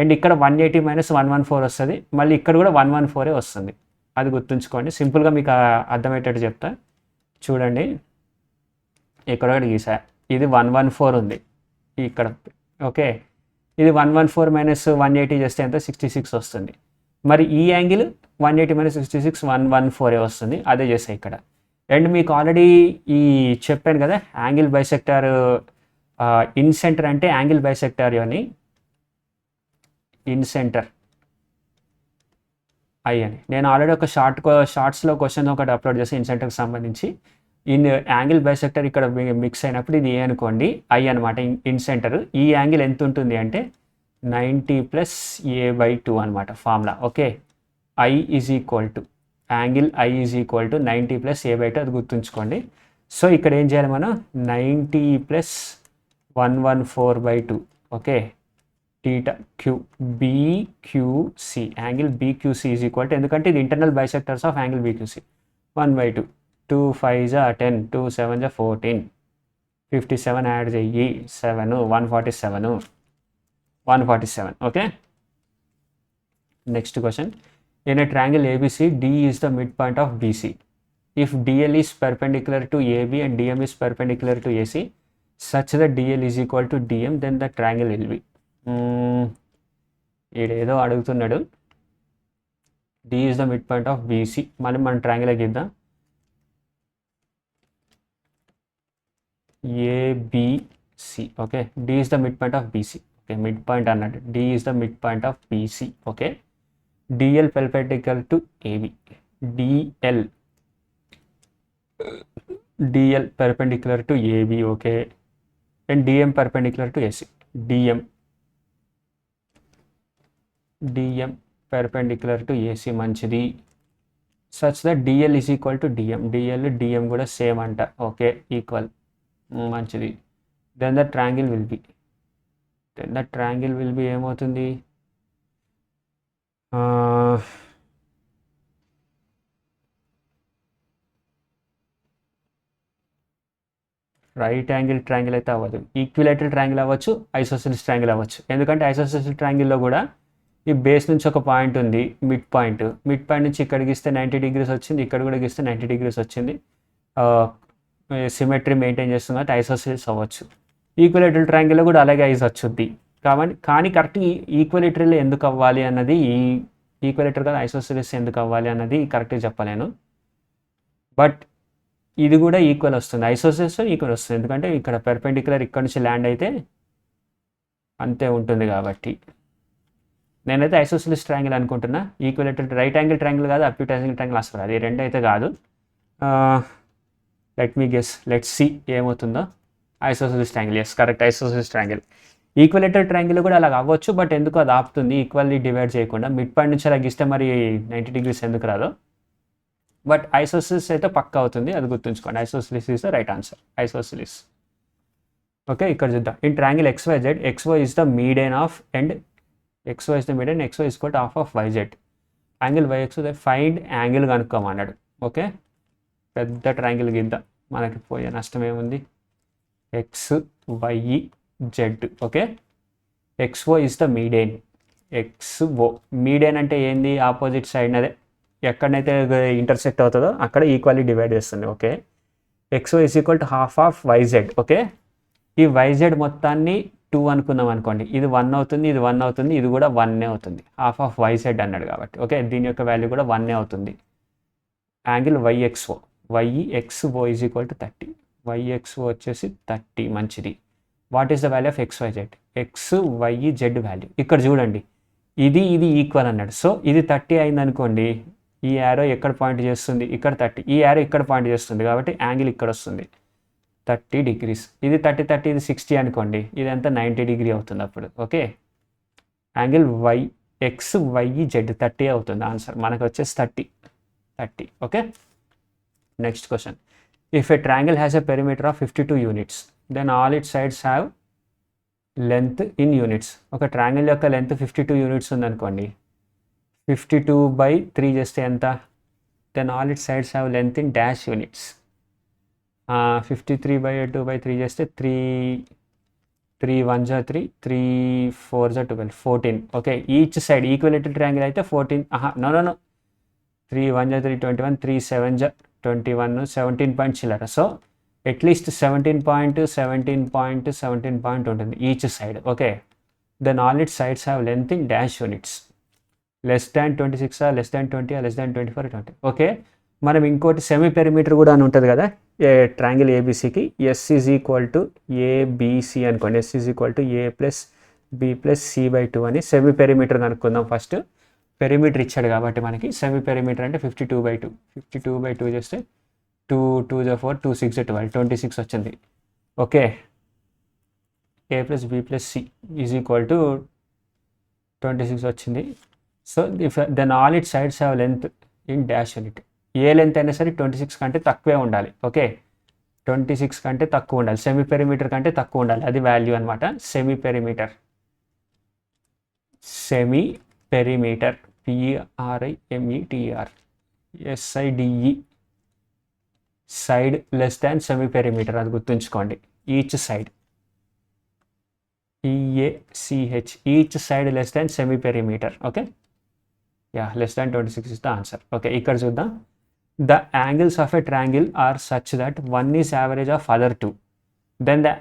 అండ్ ఇక్కడ 180 - 114 వస్తుంది, మళ్ళీ ఇక్కడ కూడా 114 వస్తుంది. అది గుర్తుంచుకోండి, సింపుల్గా మీకు అర్థమయ్యేటట్టు చెప్తా చూడండి. ఇక్కడ ఒకటి గీసా, ఇది 114 ఉంది ఇక్కడ. ఓకే, ఇది 114 - 180 చేస్తే ఎంత, 66 వస్తుంది. మరి ఈ యాంగిల్ 180 - 66 114 వస్తుంది, అదే చేస్తాయి ఇక్కడ. అండ్ మీకు ఆల్రెడీ చెప్పాను కదా, యాంగిల్ బైసెక్టార్ ఇన్ సెంటర్ అంటే యాంగిల్ బైసెక్టార్ అని ఇన్ సెంటర్ ఐ అని నేను ఆల్రెడీ ఒక షార్ట్స్లో క్వశ్చన్ ఒకటి అప్లోడ్ చేసి ఇన్ సెంటర్కి సంబంధించి. యాంగిల్ బైసెక్టర్ ఇక్కడ మిక్స్ అయినప్పుడు ఇది ఏ అనుకోండి, ఐ అనమాట ఇన్ సెంటర్. ఈ యాంగిల్ ఎంత ఉంటుంది అంటే 90 + A/2 అనమాట formula. Okay, I is equal to angle I is equal to 90 + A/2, అది గుర్తుంచుకోండి. సో ఇక్కడ ఏం చేయాలి మనం, 90 + 114/2. Okay, theta Q BQC, angle BQC is equal to, ఎందుకంటే ఇది internal bisectors of angle BQC, 1/2. 2 5 10, 2 7 14, 57 add చెయ్యి 7, 147. Okay, next question. In a triangle ABC, D is the midpoint of BC. If DL is perpendicular to AB and DM is perpendicular to AC, such that DL is equal to DM, then the triangle will be. ఇదేదో అడుగుతున్నాడు. D is the midpoint of BC. మనం ట్రయాంగిల్ గీద్దాం. AB C. Okay, D is the mid point of BC. Okay, mid point అన్నట్టు D is the mid point of BC. Okay, DL perpendicular to AB. డిఎల్ perpendicular to AB. Okay, and DM perpendicular to AC. DM perpendicular to AC మంచిది. such that DL is equal to DM. DM కూడా సేమ్ అంట. ఓకే, ఈక్వల్, మంచిది. then the triangle will be ఏమవుతుంది? రైట్ యాంగిల్ ట్రయాంగిల్ అయితే అవ్వదు. ఈక్విలేటరల్ ట్రయాంగిల్ అవ్వచ్చు, ఐసోసెలిస్ ట్రయాంగిల్ అవ్వచ్చు. ఎందుకంటే ఐసోసెలిస్ ట్రయాంగిల్లో కూడా ఈ బేస్ నుంచి ఒక పాయింట్ ఉంది, మిడ్ పాయింట్ నుంచి ఇక్కడికి ఇస్తే 90 degrees వచ్చింది, ఇక్కడ కూడా గీస్తే 90 degrees వచ్చింది. సిమెట్రీ మెయింటైన్ చేస్తుంది కాబట్టి ఐసోసెలిస్ అవ్వచ్చు. ఈక్విలేటరల్ ట్రయాంగిల్లో కూడా అలాగే ఐస్ వచ్చుద్ది. కానీ కరెక్ట్ ఈక్విలేటరల్ ఎందుకు అవ్వాలి అన్నది, ఈక్విలేటర్ కదా ఐసోసెలిస్ ఎందుకు అవ్వాలి అన్నది కరెక్ట్గా చెప్పలేను. బట్ ఇది కూడా ఈక్వల్ వస్తుంది, ఐసోసెలిస్ ఈక్వల్ వస్తుంది. ఎందుకంటే ఇక్కడ పెర్పెండిక్యులర్ ఇక్కడ నుంచి ల్యాండ్ అయితే అంతే ఉంటుంది కాబట్టి నేనైతే ఐసోసెలిస్ ట్రయాంగిల్ అనుకుంటున్నా. ఈక్విలేటర్ రైట్ యాంగిల్ ట్రయాంగిల్ కాదు, అక్యూట్ యాంగిల్ ట్రయాంగిల్ అసలు అది రెండు అయితే కాదు. లెట్స్ సి ఏమవుతుందో. Isosceles triangle, yes correct, isosceles triangle. Equilateral triangle కూడా అలా అవ్వచ్చు, బట్ ఎందుకు అది ఆపుతుంది ఈక్వల్లీ డివైడ్ చేయకుండా? మిడ్ పాయింట్ నుంచి అలా గీస్తే మరి 90 degrees ఎందుకు రాదో? బట్ ఐసోసెలిస్ అయితే పక్కా అవుతుంది, అది గుర్తుంచుకోండి. Isosceles is the right answer, isosceles. Okay, ఇక్కడ చూద్దాం. In triangle XYZ, XY is the median of and XY is the median, XY is equal to half of YZ. Angle YX, find angle కనుక్కోమన్నాడు. ఓకే, పెద్ద ట్రయాంగిల్ గిద్ద, మనకి పోయే నష్టం ఏముంది? XYZ. Okay, XO is the median. XO median అంటే ఏంది? ఆపోజిట్ సైడ్, అదే ఎక్కడైతే ఇంటర్సెక్ట్ అవుతుందో అక్కడ ఈక్వల్లీ డివైడ్ చేస్తుంది. Okay, XO is equal to half of YZ. Okay, ఈ YZ మొత్తాన్ని 2 అనుకున్నాం అనుకోండి, ఇది 1 అవుతుంది, ఇది 1 అవుతుంది, ఇది కూడా 1 అవుతుంది. హాఫ్ ఆఫ్ YZ అన్నాడు కాబట్టి ఓకే, దీని యొక్క వాల్యూ కూడా 1 అవుతుంది. Angle YXO is equal to 30. YXO వచ్చేసి 30, మంచిది. What is the value of XYZ? XYZ value ఇక్కడ చూడండి, ఇది ఈక్వల్ అన్నాడు. సో ఇది 30 అయింది అనుకోండి, ఈ యారో ఎక్కడ పాయింట్ చేస్తుంది? ఇక్కడ 30. ఈ యారో ఇక్కడ పాయింట్ చేస్తుంది కాబట్టి యాంగిల్ ఇక్కడ వస్తుంది 30 degrees. ఇది 30, ఇది 60 అనుకోండి, ఇదంతా 90 degree అవుతుంది అప్పుడు. ఓకే, యాంగిల్ XYZ 30 అవుతుంది ఆన్సర్. మనకు వచ్చేసి 30. Okay, next question. If a triangle has a perimeter of 52 units, then all it sides have length in units. ఒక ట్రయాంగిల్ యొక్క లెంత్ 52 units ఉందనుకోండి, 52/3 చేస్తే ఎంత? Then all it sides have length in dash units. 53/2/3 చేస్తే 3 1 3 3 4 12 14. Okay, each side equilateral triangle అయితే 14. నో 3 1 3 21, 3 7 21, 17 పాయింట్ చిల్లర. సో అట్లీస్ట్ 17 ఉంటుంది each side. Okay, then all it sides have length in dash units. Less than 26, less than 20, less than 24, 20. Okay, మనం ఇంకోటి సెమీ పెరిమీటర్ కూడా అని ఉంటుంది కదా ట్రయాంగిల్ ఏబీసీకి. S is equal to ABC అనుకోండి. S is equal to A + B + C/2 అని సెమీ పెరిమీటర్ అనుకుందాం. ఫస్ట్ పెరిమీటర్ ఇచ్చాడు కాబట్టి మనకి సెమీ పెరిమీటర్ అంటే 52/2 చేస్తే 2 2 4 2 6 12 26 వచ్చింది. Okay, A + B + C is equal to 26 వచ్చింది. So then all it sides have length in dash unit. ఏ లెంత్ అయినా సరే 26 కంటే తక్కువే ఉండాలి. ఓకే, 26 కంటే తక్కువ ఉండాలి, సెమీ పెరిమీటర్ కంటే తక్కువ ఉండాలి, అది వాల్యూ అనమాట. Semi perimeter PRIMETR SIDE side less than semi perimeter, అది గుర్తుంచుకోండి. Each side EACH each side less than semi perimeter. Okay, less than 26 is the answer. Okay, ఇక్కడ చూద్దాం. The angles of a triangle are such that one is average of other two, then the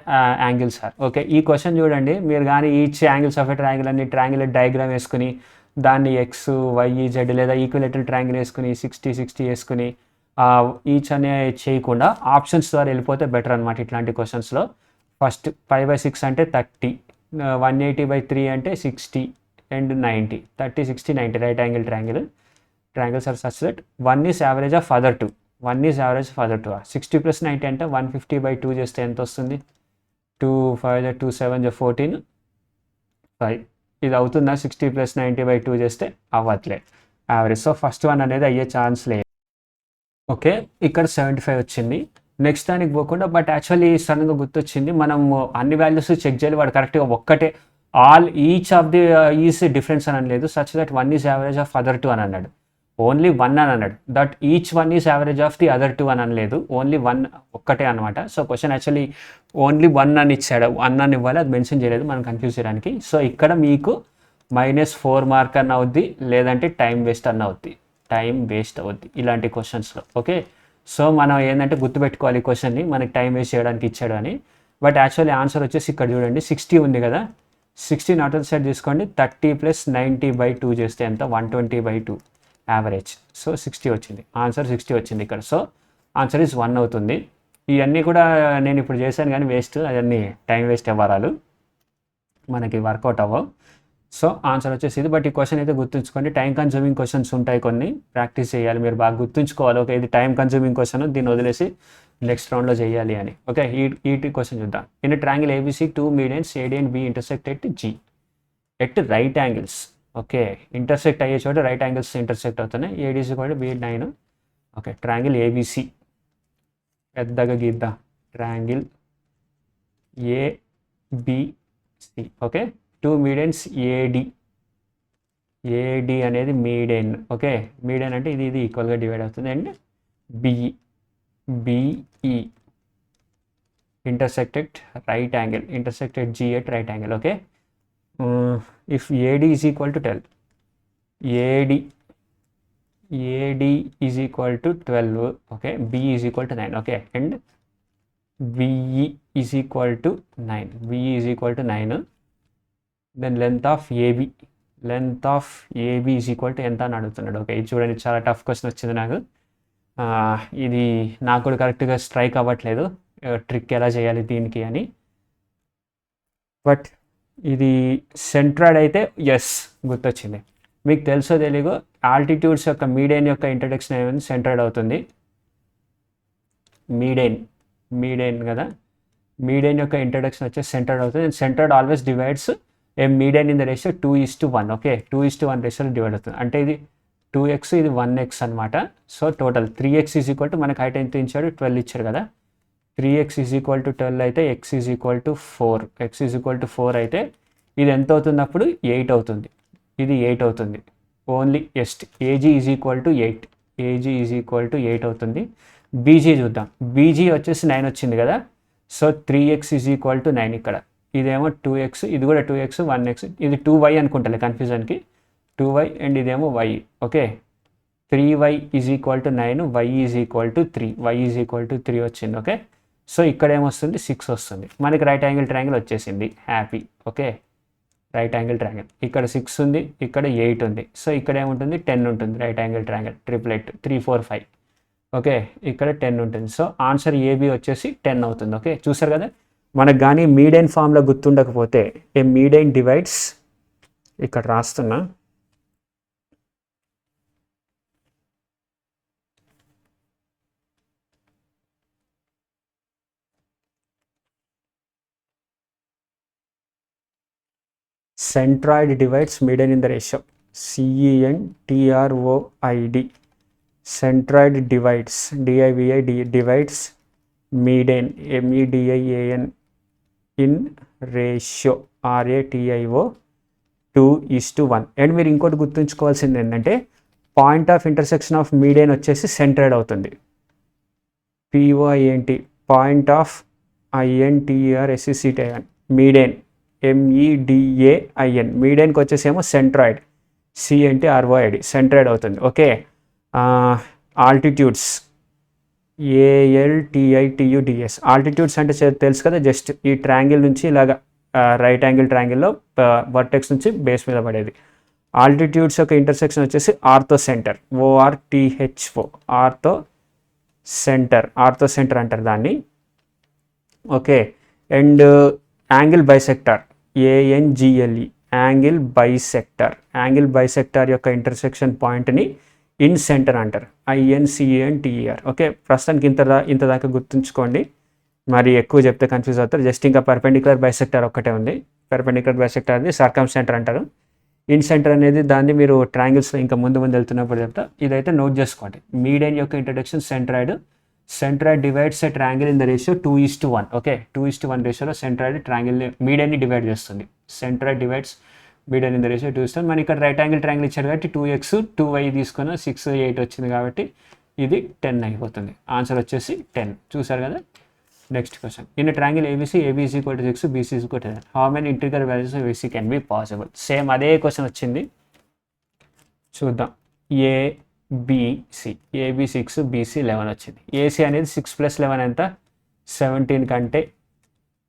angles are. Okay, ఈ క్వశ్చన్ చూడండి మీరు. కానీ each angles of a triangle అని ట్రయాంగిల్ డయాగ్రామ్ వేసుకుని దాన్ని XYZ లేదా ఈక్విలేటరల్ ట్రయాంగిల్ వేసుకుని 60 60 వేసుకుని ఈచ్ అనే చేయకుండా ఆప్షన్స్ ద్వారా వెళ్ళిపోతే బెటర్ అనమాట ఇట్లాంటి క్వశ్చన్స్లో. ఫస్ట్ 5/6 అంటే 30, 180/3 అంటే 60 and 90, 30, 60, 90 right angle triangle. Triangles are such that 1 is average of other two. 1 is average of other two. 60 plus 90 అంటే 150/2 చేస్తే ఎంత వస్తుంది? 2 5 2 7 14 5. ఇది అవుతుందా? 60 plus 90/2 చేస్తే అవ్వట్లే యావరేజ్. సో ఫస్ట్ వన్ అనేది అయ్యే ఛాన్స్ లేదు. ఓకే, ఇక్కడ 75 వచ్చింది. నెక్స్ట్ దానికి పోకుండా బట్ యాక్చువల్లీ సడన్గా గుర్తొచ్చింది, మనం అన్ని వాల్యూస్ చెక్ చేయాలి. వాడు కరెక్ట్గా ఒక్కటే each of the is difference అని అనలేదు. Such that 1 is average of other two అని అన్నాడు. ఓన్లీ 1 అని అన్నాడు. That each 1 is average of the other 2 అని అనలేదు. ఓన్లీ 1 ఒక్కటే అనమాట. సో క్వశ్చన్ యాక్చువల్లీ ఓన్లీ 1 అని ఇచ్చాడు. 1 అని ఇవ్వాలి, అది మెన్షన్ చేయలేదు మనం కన్ఫ్యూజ్ చేయడానికి. సో ఇక్కడ మీకు -4 మార్క్ అన్న అవుద్ది, లేదంటే టైం వేస్ట్ అన్న అవుద్ది. టైం వేస్ట్ అవుద్ది ఇలాంటి క్వశ్చన్స్లో. ఓకే, సో మనం ఏంటంటే గుర్తుపెట్టుకోవాలి ఈ క్వశ్చన్ని, మనకి టైం వేస్ట్ చేయడానికి ఇచ్చాడు అని. బట్ యాక్చువల్లీ ఆన్సర్ వచ్చేసి ఇక్కడ చూడండి 60 ఉంది కదా, 60 నాట్ సైడ్ తీసుకోండి. 30 plus 90/2 చేస్తే ఎంత? 120/2 యావరేజ్. సో 60 వచ్చింది ఆన్సర్. 60 వచ్చింది ఇక్కడ. సో ఆన్సర్ ఈజ్ 1 అవుతుంది. ఇవన్నీ కూడా నేను ఇప్పుడు చేశాను కానీ వేస్ట్, అవన్నీ టైం వేస్ట్ వ్యవహారాలు, మనకి వర్కౌట్ అవ్వవు. సో ఆన్సర్ వచ్చేసి ఇది. బట్ ఈ క్వశ్చన్ అయితే గుర్తుంచుకోండి, టైం కన్జ్యూమింగ్ క్వశ్చన్స్ ఉంటాయి, కొన్ని ప్రాక్టీస్ చేయాలి, మీరు బాగా గుర్తుంచుకోవాలి. ఓకే, ఇది టైం కన్జ్యూమింగ్ క్వశ్చన్, దీన్ని వదిలేసి నెక్స్ట్ రౌండ్లో చేయాలి అని. ఓకే, ఈ క్వశ్చన్ చూద్దాం. In triangle ABC 2 medians AD and B intersect at G at right angles. Okay, intersect అయ్యే చోట రైట్ యాంగిల్స్ ఇంటర్సెక్ట్ అవుతున్నాయి. ADC కూడా B9. ఓకే, ట్రయాంగిల్ ABC పెద్దగా గీద్దాం. Triangle ABC. Okay, 2 medians AD అనేది మీడియన్. ఓకే, మీడియన్ అంటే ఇది ఈక్వల్గా డివైడ్ అవుతుంది. And BE intersected right angle, intersected G at right angle. Okay, if AD is equal to 12, AD is equal to 12. Okay, B is equal to 9. Okay, and VE is equal to 9. VE is equal to 9. Then length of AB is equal to ఎంత అని అడుగుతున్నాడు. ఓకే, ఇది చూడండి, చాలా టఫ్ క్వశ్చన్ వచ్చింది నాకు. ఇది నాకు కూడా కరెక్ట్గా స్ట్రైక్ అవ్వట్లేదు, ట్రిక్ ఎలా చేయాలి దీనికి అని. బట్ ఇది సెంట్రాయిడ్ అయితే ఎస్ గుర్తొచ్చింది. మీకు తెలుసో తెలియదు, ఆల్టిట్యూడ్స్ యొక్క మీడియన్ యొక్క ఇంట్రడక్షన్ ఏమైంది? సెంట్రాయిడ్ అవుతుంది. మీడియన్ కదా, మీడియన్ యొక్క ఇంట్రడక్షన్ వచ్చేసి సెంట్రాయిడ్ అవుతుంది. And centroid always divides A median in the ratio 2:1. Okay, 2:1 రేషియోలో డివైడ్ అవుతుంది. అంటే ఇది 2x, ఇది 1x అనమాట. So total 3x is equal to, మనకి హైట్ ఎంత ఇచ్చాడు? 12 ఇచ్చాడు కదా. 3x ఈజ్ ఈక్వల్ టు 12 అయితే x is equal to 4. x is equal to 4 అయితే ఇది ఎంత అవుతుంది? అప్పుడు 8 అవుతుంది. ఇది 8 అవుతుంది. ఓన్లీ ఎస్ట్ AG is equal to 8. AG is equal to 8 అవుతుంది. BG చూద్దాం. BG వచ్చేసి 9 వచ్చింది కదా. So 3x is equal to 9 ఇక్కడ. ఇదేమో 2x, ఇది కూడా 2x, 1x, ఇది 2y అనుకుంటాలే కన్ఫ్యూజన్కి. 2y అండ్ ఇదేమో y. Okay, 3y is equal to 9, y is equal to 3. y is equal to 3 వచ్చింది. ఓకే, సో ఇక్కడ ఏమొస్తుంది? 6 వస్తుంది. మనకి రైట్ యాంగిల్ ట్రయాంగిల్ వచ్చేసింది. Happy. Okay, right angle triangle. ఇక్కడ 6 ఉంది, ఇక్కడ 8 ఉంది. సో ఇక్కడ ఏముంటుంది? 10 ఉంటుంది. Right angle triangle triplet 3 4 5. Okay, ఇక్కడ 10 ఉంటుంది. సో ఆన్సర్ AB వచ్చేసి 10 అవుతుంది. ఓకే, చూసారు కదా. మనకు కానీ మీడియన్ ఫామ్లో గుర్తుండకపోతే, ఏ మీడియన్ డివైడ్స్, ఇక్కడ రాస్తున్నా, centroid divides median in the ratio CENTROID. Centroid divides divides median MEDIAN in ratio RATIO 2:1. And మీరు ఇంకోటి గుర్తుంచుకోవాల్సింది ఏంటంటే, point of intersection of median వచ్చేసి సెంట్రాయిడ్ అవుతుంది. POINT, point of INTERSECTION, median MEDAIN. మీడియన్కి వచ్చేసేమో సెంట్రాయిడ్, CENTROID, సెంట్రాయిడ్ అవుతుంది. Okay, altitudes ALTITUDS. ఆల్టిట్యూడ్స్ అంటే తెలుసు కదా, జస్ట్ ఈ ట్రయాంగిల్ నుంచి ఇలాగా రైట్ యాంగిల్ ట్రయాంగిల్లో వర్టెక్స్ నుంచి బేస్ మీద పడేది. ఆల్టిట్యూడ్స్ యొక్క ఇంటర్సెక్షన్ వచ్చేసి orthocentre, ORTHO, orthocentre అంటారు దాన్ని. Okay, and angle bisector ANGLE angle bisector యొక్క ఇంటర్సెక్షన్ పాయింట్ని ఇన్ సెంటర్ అంటారు, INCENTER. ఓకే, ప్రస్తుతానికి ఇంత దాకా గుర్తుంచుకోండి, మరి ఎక్కువ చెప్తే కన్ఫ్యూజ్ అవుతారు. జస్ట్ ఇంకా పర్పెండిక్యులర్ బైసెక్టార్ ఒక్కటే ఉంది. పర్పెండిక్యులర్ బైసెక్టార్ని సర్కమ్ సెంటర్ అంటారు. ఇన్ సెంటర్ అనేది దాన్ని మీరు ట్రయాంగిల్స్లో ఇంకా ముందు వెళ్తున్నప్పుడు చెప్తా. ఇదైతే నోట్ చేసుకోండి. మీడియన్ యొక్క introduction centroid divides a triangle in the ratio 2:1. Okay, 2:1 రేషియోలో సెంట్రాయిడ్ ట్రయాంగిల్ మీడియన్ని డివైడ్ చేస్తుంది. Centroid divides median in the ratio 2:1. మన ఇక్కడ రైట్ యాంగిల్ ట్రయాంగిల్ ఇచ్చారు కాబట్టి 2x 2y తీసుకున్న 6 8 వచ్చింది కాబట్టి ఇది 10 అయిపోతుంది. ఆన్సర్ వచ్చేసి 10. చూసారు కదా. Next question, in triangle ABC AB is equal to 6, BC is equal to 10. How many integral values of AC can be possible? Same అదే క్వశ్చన్ వచ్చింది, చూద్దాం. AB 6, BC 11 వచ్చింది. AC అనేది 6 + 11 ఎంత? 17 కంటే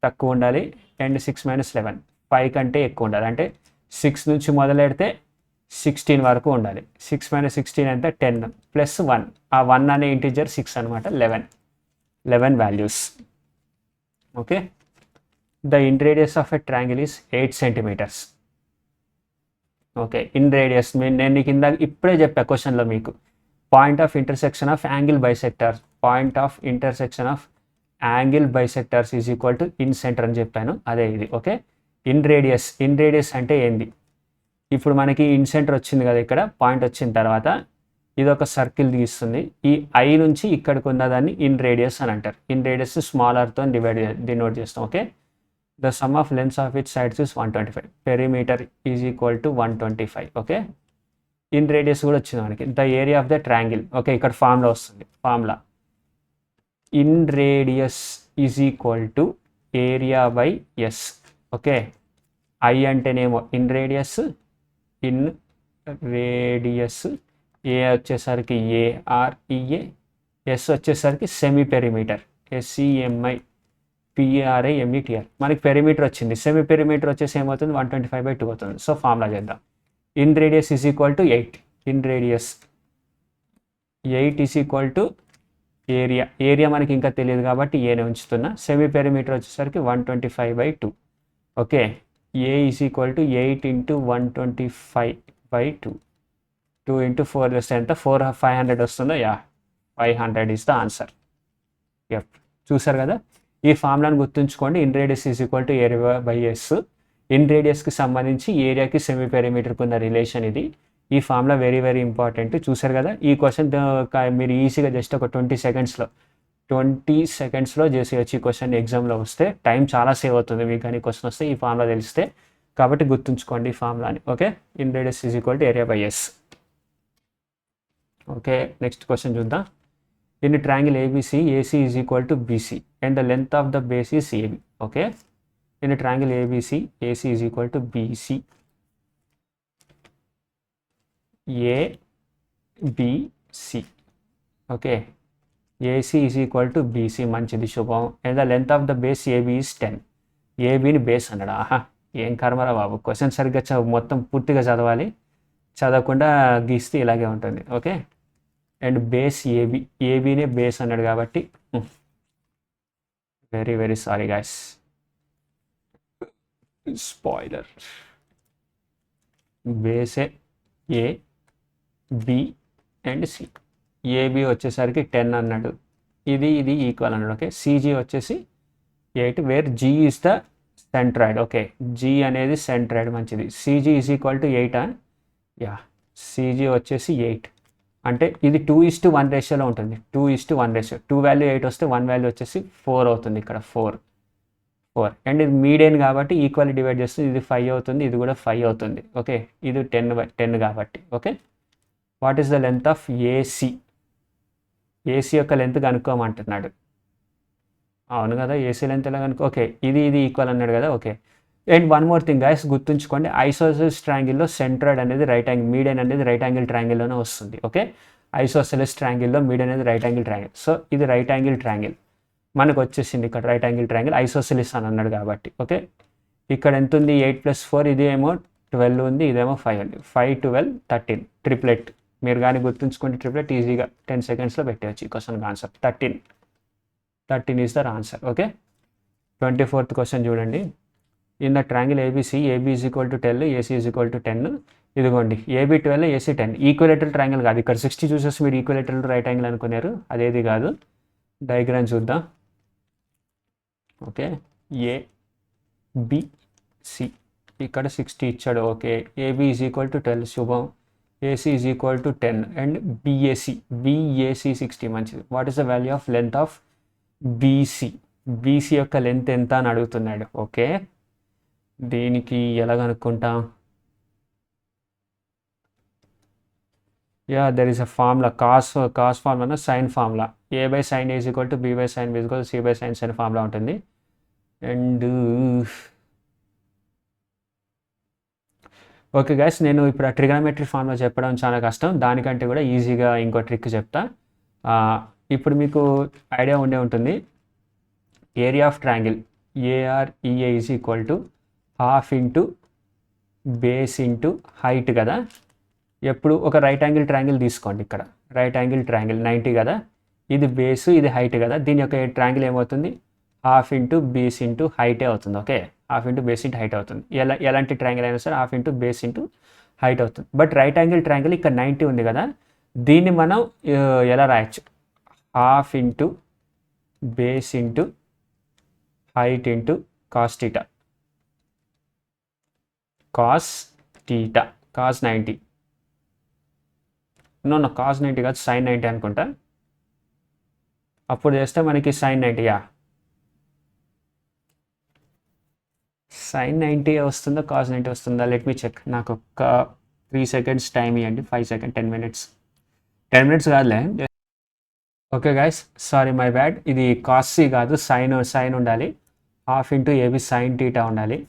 తక్కువ ఉండాలి. అండ్ 6 - 11 5 కంటే ఎక్కువ ఉండాలి. అంటే 6 నుంచి మొదలెడితే 16 వరకు ఉండాలి. 6 - 16 ఎంత? 10 + 1. ఆ 1 అనే ఇంటిజర్ 6 అనమాట. 11 values. Okay, the in radius of a triangle is 8 centimetres. Okay, in radius నేను కింద ఇప్పుడే చెప్పా క్వశ్చన్లో మీకు. Point of intersection of angle bisectors is equal to in centre అని చెప్పాను, అదే ఇది. ఓకే, ఇన్ రేడియస్ అంటే ఏంది? ఇప్పుడు మనకి ఇన్ సెంటర్ వచ్చింది కదా, ఇక్కడ పాయింట్ వచ్చిన తర్వాత ఇది ఒక సర్కిల్ తీస్తుంది. ఈ ఐ నుంచి ఇక్కడికి ఉన్నదాన్ని ఇన్ రేడియస్ అని అంటారు. ఇన్ రేడియస్ స్మాలర్తో డినోట్ చేస్తాం. Okay, the sum of lengths of it sides is 125. Perimeter is equal to 125. Okay, in radius కూడా వచ్చింది మనకి. The area of the triangle. Okay, ఇక్కడ ఫార్ములా వస్తుంది. Formula in radius is equal to area by S. Okay, I అంటేనేమో ఇన్ రేడియస్, ఏ వచ్చేసరికి AREA, ఎస్ వచ్చేసరికి సెమీ పెరిమీటర్ SEMI మనకి పెరిమీటర్ వచ్చింది. సెమీ పెరిమీటర్ వచ్చేసి ఏమవుతుంది? 125/2 అవుతుంది. సో ఫార్ములా చేద్దాం. In radius is equal to 8. In radius 8 is equal to area మనకి ఇంకా తెలియదు కాబట్టి ఏనే ఉంచుతున్నా. సెమీ పెరిమీటర్ వచ్చేసరికి 125/2. Okay, A is equal to 8 × 125/2. 2 × 4 చేస్తే ఎంత? 500 వస్తుందో? 500 ఈస్ ద ఆన్సర్. చూసారు కదా. ఈ ఫార్ములాను గుర్తుంచుకోండి. In radius is equal to area by S. ఇన్ రేడియస్కి సంబంధించి ఏరియాకి సెమీ పెరిమీటర్కి ఉన్న రిలేషన్ ఇది. ఈ ఫార్ములా వెరీ వెరీ ఇంపార్టెంట్. చూసారు కదా. ఈ క్వశ్చన్ మీరు ఈజీగా జస్ట్ ఒక 20 సెకండ్స్లో చేసేయచ్చు. ఈ క్వశ్చన్ ఎగ్జామ్లో వస్తే టైం చాలా సేవ్ అవుతుంది మీకు. కానీ క్వశ్చన్ వస్తే ఈ ఫార్ములా తెలిస్తే, కాబట్టి గుర్తుంచుకోండి ఈ ఫార్ములాని. Okay, in radius is equal to area by S. Okay, next question చూద్దాం. In triangle ABC, AC is equal to BC and the length of the base is AB. Okay, in triangle ABC, AC is equal to BC, ABC. Okay, AC is equal to BC, మంచిది, శుభం. And the length of the base AB is 10. ABని బేస్ అన్నాడు. ఏం కర్మరా బాబు, క్వశ్చన్ సరిగ్గా మొత్తం పూర్తిగా చదవాలి, చదవకుండా గీస్తే ఇలాగే ఉంటుంది. ఓకే, అండ్ బేస్ ఏబీనే బేస్ అన్నాడు కాబట్టి very very sorry guys, spoiler. బేసే A, B and C. AB వచ్చేసరికి 10 అన్నాడు, ఇది ఈక్వల్ అన్నాడు. ఓకే, CG వచ్చేసి 8, where G is the centroid. Okay, G అనేది సెంట్రాయిడ్, మంచిది. CG is equal to 8. CG వచ్చేసి 8 అంటే ఇది 2:1 రేషియోలో ఉంటుంది. 2:1 రేషియో. 2 వాల్యూ 8 వస్తే 1 వాల్యూ వచ్చేసి 4 అవుతుంది. ఇక్కడ 4 అండ్ ఇది మీడియన్ కాబట్టి ఈక్వల్లీ డివైడ్ చేస్తుంది. ఇది 5 అవుతుంది, ఇది కూడా 5 అవుతుంది. ఓకే, ఇది 10 కాబట్టి. Okay, what is the length of AC యొక్క లెంత్ కనుక్కోమంటున్నాడు. అవును కదా, AC లెంత్ ఎలా కనుక్కో. ఓకే, ఇది ఈక్వల్ అన్నాడు కదా. Okay, and one more thing guys, గుర్తుంచుకోండి. ఐసోసెలిస్ ట్రయాంగిల్లో సెంట్రాయిడ్ అనేది మీడియన్ అనేది రైట్ యాంగిల్ ట్రయాంగిల్లోనే వస్తుంది. ఓకే, ఐసోసెలిస్ ట్రయాంగిల్లో మీడియన్ అనేది రైట్ యాంగిల్ ట్రయాంగిల్. సో ఇది రైట్ యాంగిల్ ట్రయాంగిల్ మనకు వచ్చేసింది. ఇక్కడ రైట్ యాంగిల్ ట్రయాంగిల్ ఐసోసెలిస్ అని అన్నాడు కాబట్టి. ఓకే, ఇక్కడ ఎంత ఉంది? 8 + 4, ఇదేమో 12 ఉంది, ఇదేమో 5 ఉంది. 5, 12, 13 ట్రిప్లెట్. మీరు కానీ గుర్తుంచుకోండి, ట్రిప్లెట్ ఈజీగా 10 సెకండ్స్లో పెట్టవచ్చు ఈ question answer. 13 is the answer. Okay, 24th question చూడండి. In the triangle ABC AB is equal to 10 AC is equal to 10. ఇదిగోండి ఏబి 12 ఏసీ 10 ఈక్వలేటరల్ ట్రయాంగిల్ కాదు. ఇక్కడ 60 చూసేసి మీరు ఈక్వలేటరల్ రైట్ యాంగిల్ అనుకున్నారు, అదేది కాదు. డయాగ్రామ్ చూద్దాం. ఓకే, ఏబిసి ఇక్కడ 60 ఇచ్చాడు. Okay, AB is equal to 12 శుభం, AC is equal to 10 and BAC 60 మంచిది. What is the value of length of BC? BC యొక్క లెంత్ ఎంత అని అడుగుతున్నాడు. ఓకే, దీనికి ఎలా కనుక్కుంటాం? There is a formula, cos formula, sine formula. A by sine is equal to B by sine B is equal to C by sine sine formula ఉంటుంది. అండ్ ఓకే గైస్, నేను ఇప్పుడు ఆ ట్రిగనోమెట్రీ ఫార్ములా చెప్పడం చాలా కష్టం, దానికంటే కూడా ఈజీగా ఇంకో ట్రిక్ చెప్తా. ఇప్పుడు మీకు ఐడియా ఉండే ఉంటుంది. Area of triangle AREA is equal to half into base into height కదా. ఎప్పుడు ఒక రైట్ యాంగిల్ ట్రయాంగిల్ తీసుకోండి. ఇక్కడ రైట్ యాంగిల్ ట్రయాంగిల్ 90 కదా, ఇది బేసు ఇది హైట్ కదా. దీని యొక్క ట్రయాంగిల్ ఏమవుతుంది? హాఫ్ ఇంటూ బేస్ ఇంటూ హైటే అవుతుంది. Okay, half into base into height అవుతుంది. ఎలాంటి ట్రయాంగిల్ అయినా సరే half into base into height అవుతుంది. బట్ రైట్ యాంగిల్ ట్రయాంగిల్ ఇక్కడ 90 ఉంది కదా, దీన్ని మనం ఎలా రాయొచ్చు? Half into base into height into cos theta. Cos theta cos 90 no cos 90 కాదు, సైన్ 90 అనుకుంటా. అప్పుడు చేస్తే మనకి సైన్ 90 సైన్ 90 వస్తుందా కాస్ 90 వస్తుందా? Let me check. నాకు ఒక 3 seconds టైం ఇవ్వండి. 5 seconds 10 minutes 10 minutes కాదులే. Okay guys, sorry my bad. ఇది కాస్ సి కాదు, సైన్ ఉండాలి. Half into AB sine theta ఉండాలి.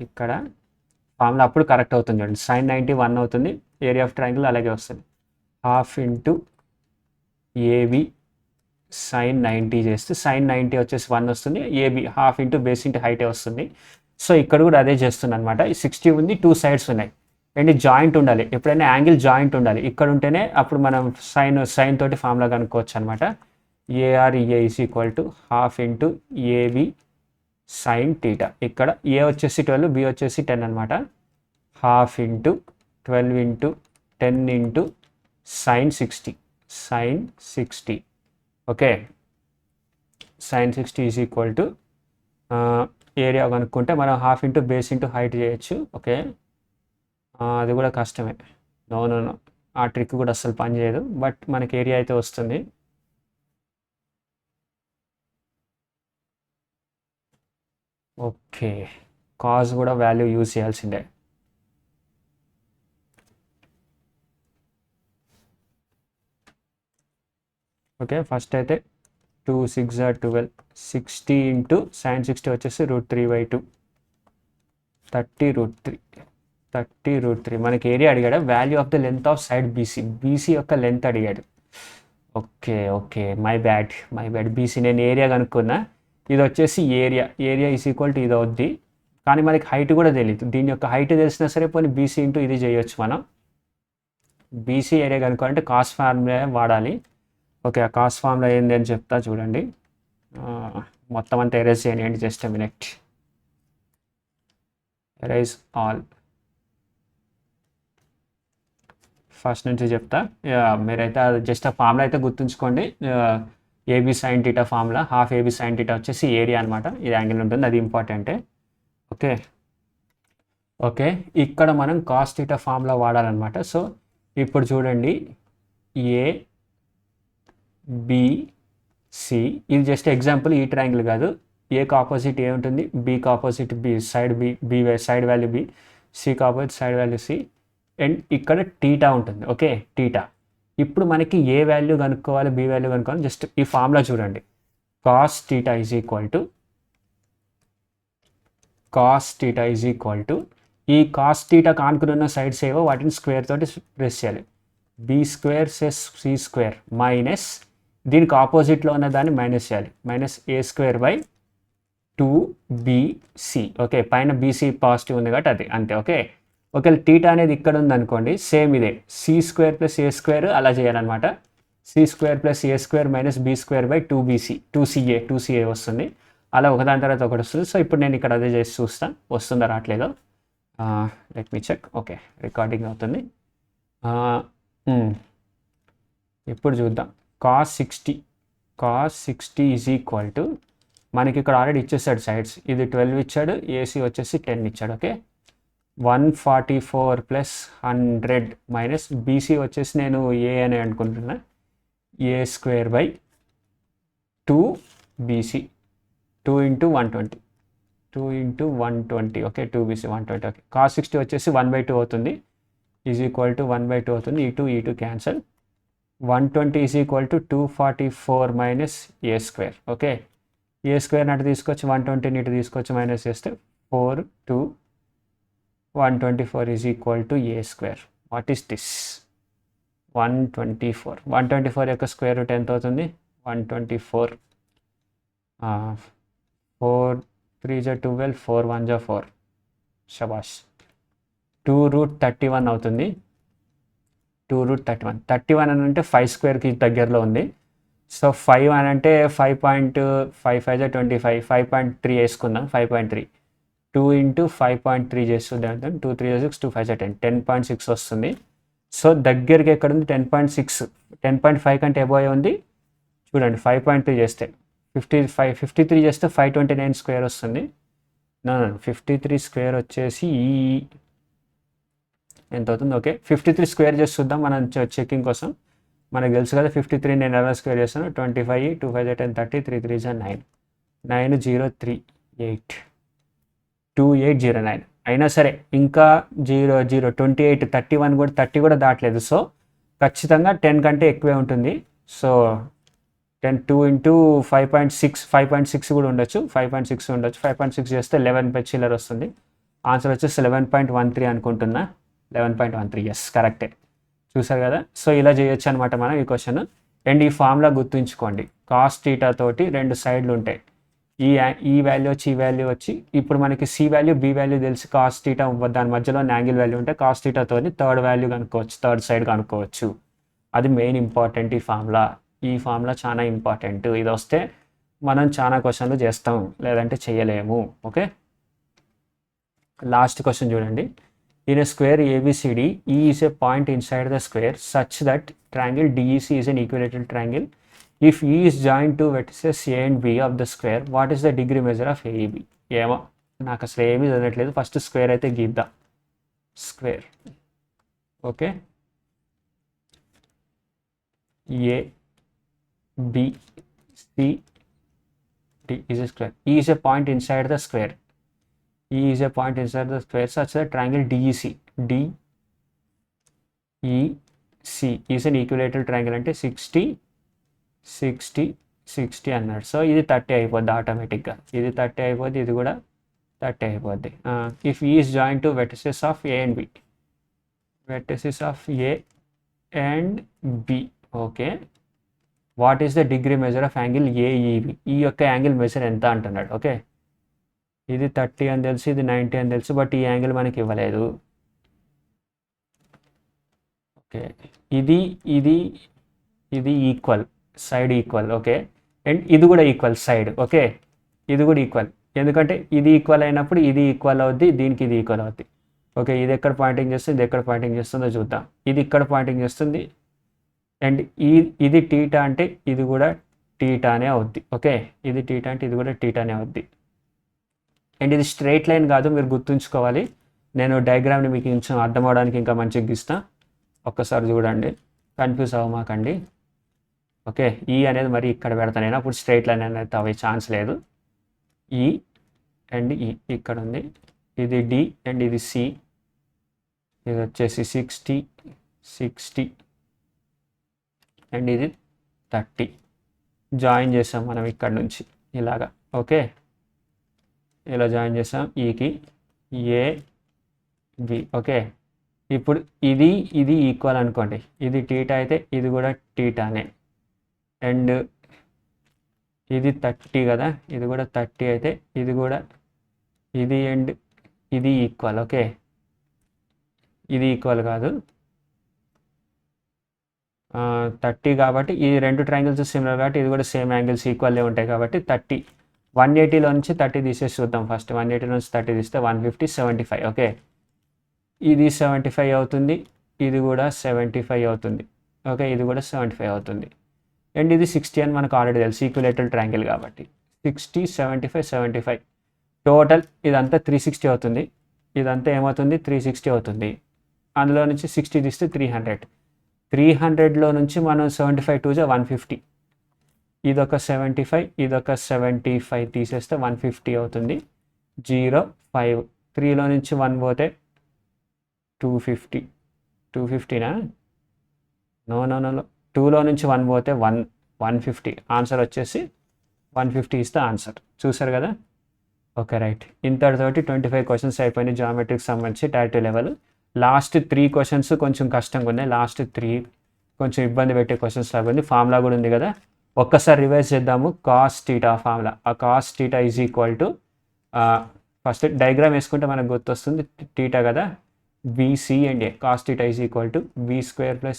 ఇక్కడ ఫార్ములా అప్పుడు కరెక్ట్ అవుతుంది చూడండి. సైన్ 90 1 అవుతుంది. ఏరియా ఆఫ్ ట్రయాంగిల్ అలాగే వస్తుంది. హాఫ్ ఇంటూ ఏబి సైన్ 90 చేస్తే సైన్ 90 వచ్చేసి 1 వస్తుంది. AB half into base into హైటే వస్తుంది. సో ఇక్కడ కూడా అదే చేస్తుంది అనమాట. 60 ఉంది, 2 sides ఉన్నాయి అండ్ జాయింట్ ఉండాలి. ఎప్పుడైనా యాంగిల్ జాయింట్ ఉండాలి. ఇక్కడ ఉంటేనే అప్పుడు మనం సైన్ తోటి ఫార్ములా కనుక్కోవచ్చు అనమాట. AREA is equal to half into AB sine theta. ఇక్కడ ఏ వచ్చేసి 12, బి వచ్చేసి 10 అనమాట. Half into 12 into 10 into sine 60. Okay, sine 60 is equal to area కనుక్కుంటే మనం half into base into height చేయొచ్చు. ఓకే, అది కూడా కష్టమే. నో ఆ ట్రిక్ కూడా అస్సలు పని చేయదు. బట్ మనకి ఏరియా అయితే వస్తుంది. ఓకే, కాజ్ కూడా వాల్యూ యూజ్ చేయాల్సిందే. ఓకే, ఫస్ట్ అయితే 2 6 12 60 ఇంటూ సైన్ 60 వచ్చేసి √3/2 30√3 మనకి ఏరియా అడిగాడు. Value of the length of side BC యొక్క లెంత్ అడిగాడు. ఓకే మై బ్యాడ్ బీసీ నేను ఏరియా కనుక్కున్నా. ఇది వచ్చేసి ఏరియా ఈజ్ ఈక్వల్ టు ఇది అవుద్ది. కానీ మనకి హైట్ కూడా తెలియదు. దీని యొక్క హైట్ తెలిసినా సరే పోనీ బీసీ ఇంటూ ఇది చేయొచ్చు మనం. బీసీ ఏరియా కనుక్కోవాలంటే కాస్ ఫార్ములా వాడాలి. ఓకే, ఆ కాస్ ఫార్ములా ఏంది అని చెప్తా చూడండి. మొత్తం అంతా ఎరేజ్ చేయండి. Just a minute. Erase all. First నుంచి చెప్తా. మీరైతే జస్ట్ ఆ ఫార్ములా అయితే గుర్తుంచుకోండి. AB sine theta formula, half AB sine theta వచ్చేసి ఏరియా అనమాట. ఇది యాంగిల్ ఉంటుంది, అది ఇంపార్టెంటే. ఓకే, ఇక్కడ మనం కాస్ టీటా ఫార్ములా వాడాలన్నమాట. సో ఇప్పుడు చూడండి, ఏబిసి ఇది జస్ట్ ఎగ్జాంపుల్. ఈ ట్రయాంగిల్ కాదు. ఏకి ఆపోజిట్ ఏ ఉంటుంది, బికి opposite B, side B side value B, సికి opposite side value C, and ఇక్కడ టీటా ఉంటుంది. Okay, theta. ఇప్పుడు మనకి ఏ వాల్యూ కనుక్కోవాలి, బి వాల్యూ కనుక్కోవాలి. జస్ట్ ఈ ఫార్ములా చూడండి. Cos theta is equal to ఈ కాస్ టీటా కానుకుని ఉన్న సైడ్స్ ఏవో వాటిని స్క్వేర్ తోటి ప్రెస్ చేయాలి. బి స్క్వేర్ సెస్ సి స్క్వేర్ మైనస్ దీనికి ఆపోజిట్లో ఉన్న దాన్ని మైనస్ చేయాలి. -a²/2bc. ఓకే, పైన బీసీ పాజిటివ్ ఉంది కాబట్టి అది అంతే. ఓకే, ఒకవేళ టీటా అనేది ఇక్కడ ఉంది అనుకోండి, సేమ్ ఇదే c² + a² అలా చేయాలన్నమాట. c² + a² - b² /2bc 2ca వస్తుంది. అలా ఒకదాని తర్వాత ఒకటి వస్తుంది. సో ఇప్పుడు నేను ఇక్కడ అదే చేసి చూస్తా వస్తుందా రావట్లేదో. Let me check. Okay, recording అవుతుంది. ఇప్పుడు చూద్దాం. కాస్ 60 ఈజ్ ఈక్వల్ టు మనకి ఇక్కడ ఆల్రెడీ ఇచ్చేసాడు సైడ్స్. ఇది 12 ఇచ్చాడు, ఏసీ వచ్చేసి 10 ఇచ్చాడు. ఓకే, 144 + 100 మైనస్ బీసీ వచ్చేసి నేను ఏ అని అనుకుంటున్నా, a² / 2 BC 2 × 120 2 × 120. Okay, 2 BC 120. Okay, cos 60 వచ్చేసి 1/2 అవుతుంది, ఈజ్ ఈక్వల్ టు 1/2 అవుతుంది. ఈ two cancel. 120 is equal to 244 minus a². Okay, a² అటు తీసుకొచ్చి 120 ఇటు తీసుకొచ్చి మైనస్ చేస్తే 4 2 124 is equal to a². What is this? 124 యొక్క స్క్వేర్ రూట్ ఎంత అవుతుంది? 124. 4 3 × 12, 4 1 × 4. శబాష్. 2√31 అవుతుంది. 2√31 అని అంటే 5² దగ్గరలో ఉంది. సో 5 అని అంటే 5.55 × 25, 5.3 వేసుకుందాం. 5.3 2 × 5.3 చేస్తుంటే 2 3 6 2 5 10 10.6 వస్తుంది. సో దగ్గరికి ఎక్కడ ఉంది? 10.6. 10.5 కంటే అబోవ్ ఉంది. చూడండి, 5.3 చేస్తే 53 చేస్తే 529 స్క్వేర్ వస్తుంది. 53 స్క్వేర్ వచ్చేసి ఎంత అవుతుంది? ఓకే, 53 స్క్వేర్ చేసి చూద్దాం మనం చెక్కింగ్ కోసం. మనకు తెలుసు కదా 53 నేను ఎలా స్క్వేర్ చేస్తాను. 25 2 5 10 30 3 3 9 9038 2809. అయినా సరే ఇంకా 28 31 కూడా 30 కూడా దాటలేదు. సో ఖచ్చితంగా 10 కంటే ఎక్కువే ఉంటుంది. సో 2 × 5.6 కూడా ఉండొచ్చు. 5.6 ఉండొచ్చు. 5.6 చేస్తే 11 చిల్లర వస్తుంది. ఆన్సర్ వచ్చేసి 11.13 అనుకుంటున్నా. 11.13. ఎస్, కరెక్టే. చూసారు కదా. సో ఇలా చేయొచ్చు అనమాట మనం ఈ క్వశ్చన్. అండ్ ఈ ఫార్ములా గుర్తుంచుకోండి. కాస్ θ తోటి 2 సైడ్లు ఉంటాయి. ఈ వాల్యూ వచ్చి ఈ వాల్యూ వచ్చి ఇప్పుడు మనకి సి వాల్యూ బి వాల్యూ తెలిసి కాస్ θ దాని మధ్యలో యాంగిల్ వాల్యూ ఉంటే కాస్ θ తోని థర్డ్ వాల్యూ కనుక్కోవచ్చు, థర్డ్ సైడ్ కనుక్కోవచ్చు. అది మెయిన్ ఇంపార్టెంట్ ఈ ఫార్ములా చాలా ఇంపార్టెంట్. ఇది వస్తే మనం చాలా క్వశ్చన్లు చేస్తాం, లేదంటే చేయలేము. ఓకే, లాస్ట్ క్వశ్చన్ చూడండి. In a square ABCD, E is a point inside the square such that triangle DEC is an equilateral triangle. If E is joined to vertices A and B of the square, what is the degree measure of AEB? ఏమో నాకు అసలు ఏమీ చదవట్లేదు. ఫస్ట్ స్క్వేర్ అయితే గీద్దాం. Square. Okay, ABCD is a square. E is a point inside the square. E is a point inside the square such that triangle DEC is an equilateral triangle అంటే 60 60 60 అన్నాడు. సో ఇది 30 అయిపోద్ది ఆటోమేటిక్గా. ఇది 30 అయిపోద్ది, ఇది కూడా 30 అయిపోద్ది. If E is join to vertices of A and B, vertices of A and B. Okay, what is the degree measure of angle AEB? E యొక్క యాంగిల్ మెజర్ ఎంత అంటున్నాడు. ఓకే, ఇది 30 అని తెలుసు, ఇది 90 అని తెలుసు, బట్ ఈ యాంగిల్ మనకి ఇవ్వలేదు. ఓకే, ఇది ఇది ఇది equal, side equal. Okay, and ఇది కూడా ఈక్వల్ సైడ్. ఓకే, ఇది కూడా ఈక్వల్, ఎందుకంటే ఇది ఈక్వల్ అయినప్పుడు ఇది ఈక్వల్ అవుద్ది, దీనికి ఇది ఈక్వల్ అవుద్ది. ఓకే, ఇది ఎక్కడ పాయింటింగ్ చేస్తుంది, ఇది ఎక్కడ పాయింటింగ్ చేస్తుందో చూద్దాం. ఇది ఇక్కడ పాయింటింగ్ చేస్తుంది, అండ్ ఇది టీటా అంటే ఇది కూడా టీటానే అవుద్ది. ఓకే, ఇది టీటా అంటే ఇది కూడా టీటానే అవుద్ది. అండ్ ఇది స్ట్రైట్ లైన్ కాదు, మీరు గుర్తుంచుకోవాలి. నేను డయాగ్రామ్ని మీకు కొంచెం అర్థం అవడానికి ఇంకా మంచిగా గీస్తా. ఒక్కసారి చూడండి, కన్ఫ్యూజ్ అవ్వమాకండి. ఓకే, ఈ అనేది మరి ఇక్కడ పెడతాను నేను, అప్పుడు స్ట్రైట్ లైన్ అనేది అవ్వే ఛాన్స్ లేదు. ఈ అండ్ ఈ ఇక్కడ ఉంది, ఇది డి అండ్ ఇది సి, ఇది వచ్చేసి 60 60 అండ్ ఇది 30. జాయిన్ చేసాం మనం ఇక్కడ నుంచి ఇలాగా. ఓకే, ఇలా జాయిన్ చేసాం ఈకి ఏ బి. ఓకే, ఇప్పుడు ఇది ఇది ఈక్వల్ అనుకోండి, ఇది టీటా అయితే ఇది కూడా టీటానే, అండ్ ఇది 30 కదా, ఇది కూడా 30 అయితే ఇది కూడా ఇది అండ్ ఇది ఈక్వల్. ఓకే, ఇది ఈక్వల్ కాదు, 30 కాబట్టి ఈ రెండు ట్రయాంగిల్స్ సిమిలర్ కాబట్టి ఇది కూడా సేమ్ యాంగిల్స్ ఈక్వల్లే ఉంటాయి కాబట్టి 30 180లో నుంచి 30 తీసేసి చూద్దాం ఫస్ట్. 180 నుంచి 30 తీస్తే 150, 75. ఓకే, ఇది 75 అవుతుంది, ఇది కూడా 75 అవుతుంది. ఓకే, ఇది కూడా 75 అవుతుంది. అండ్ ఇది 60 అని మనకు ఆల్రెడీ తెలుసు, ఈక్విలేటరల్ ట్రయాంగిల్ కాబట్టి. 60, 75, 75 టోటల్ ఇదంతా 360 అవుతుంది. ఇదంతా ఏమవుతుంది, 360 అవుతుంది. అందులో నుంచి 60 తీస్తే 300. 300లో నుంచి మనం 75 2 150. ఇదొక 75, ఇదొక 75 తీసేస్తే 150 అవుతుంది. 0, 5. 3లో నుంచి 1 పోతే 250. 250నా? నో 2లో నుంచి 1 పోతే 150. ఆన్సర్ వచ్చేసి 150 ఇస్తే ఆన్సర్. చూసారు కదా. ఓకే రైట్, ఇంతటితోటి 25 క్వశ్చన్స్ అయిపోయినాయి జామెట్రీకి సంబంధించి టైర్ 2 లెవెల్. లాస్ట్ 3 క్వశ్చన్స్ కొంచెం కష్టంగా ఉన్నాయి. లాస్ట్ 3 కొంచెం ఇబ్బంది పెట్టే క్వశ్చన్స్ లాగా ఉంది. ఫార్ములా కూడా ఉంది కదా, ఒక్కసారి రివైజ్ చేద్దాము. Cos theta formula. ఆ cos theta is equal to, first diagram వేసుకుంటే మనకు గుర్తొస్తుంది టీటా కదా, BC and A. Cos theta is equal to b² +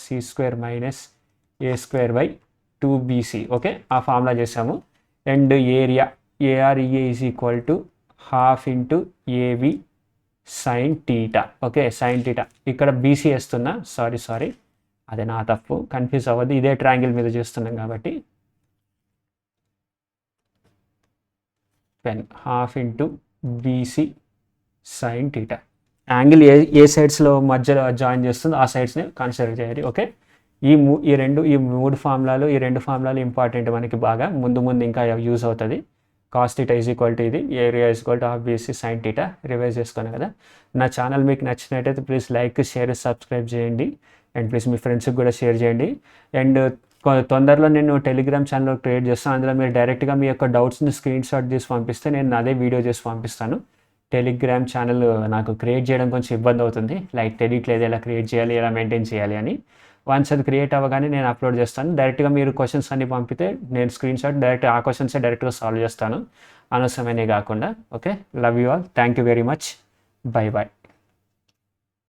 c² - a² / 2bc. Okay, ఆ ఫార్ములా చేసాము. And area AREA is equal to 1/2 × AB sin theta. Okay, sin theta. ఇక్కడ బీసీ వేస్తున్నా, సారీ అదే నా తప్పు, కన్ఫ్యూజ్ అవ్వద్దు, ఇదే ట్రయాంగిల్ మీద చేస్తున్నాం కాబట్టి. 1/2 × BC sin theta. Angle A సైడ్స్లో మధ్యలో జాయిన్ చేస్తుందో ఆ సైడ్స్ని కన్సిడర్ చేయాలి. ఓకే, ఈ 3 ఫార్ములాలు, ఈ 2 ఫార్ములాలు ఇంపార్టెంట్ మనకి బాగా. ముందు ఇంకా యూజ్ అవుతుంది. Cos theta is equal to ఇది, area is equal to 1/2 BC sin theta. Revise చేసుకున్నాను కదా. నా ఛానల్ మీకు నచ్చినట్టయితే ప్లీజ్ లైక్, షేర్, సబ్స్క్రైబ్ చేయండి. అండ్ ప్లీజ్ మీ ఫ్రెండ్స్కి కూడా షేర్ చేయండి. అండ్ తొందరలో నేను టెలిగ్రామ్ ఛానల్ క్రియేట్ చేస్తాను. అందులో మీరు డైరెక్ట్గా మీ యొక్క డౌట్స్ని స్క్రీన్ షాట్ తీసి పంపిస్తే నేను అదే వీడియో చేసి పంపిస్తాను. టెలిగ్రామ్ ఛానల్ నాకు క్రియేట్ చేయడం కొంచెం ఇబ్బంది అవుతుంది, లైక్ తెలియట్లేదు ఎలా క్రియేట్ చేయాలి, ఎలా మెయింటైన్ చేయాలి అని. వన్స్ అది క్రియేట్ అవ్వగానే నేను అప్లోడ్ చేస్తాను. డైరెక్ట్గా మీరు క్వశ్చన్స్ అన్ని పంపితే నేను స్క్రీన్ షాట్ డైరెక్ట్ ఆ క్వశ్చన్సే డైరెక్ట్గా సాల్వ్ చేస్తాను, అనవసరమైనవి కాకుండా. Okay, love you all, thank you very much, bye bye.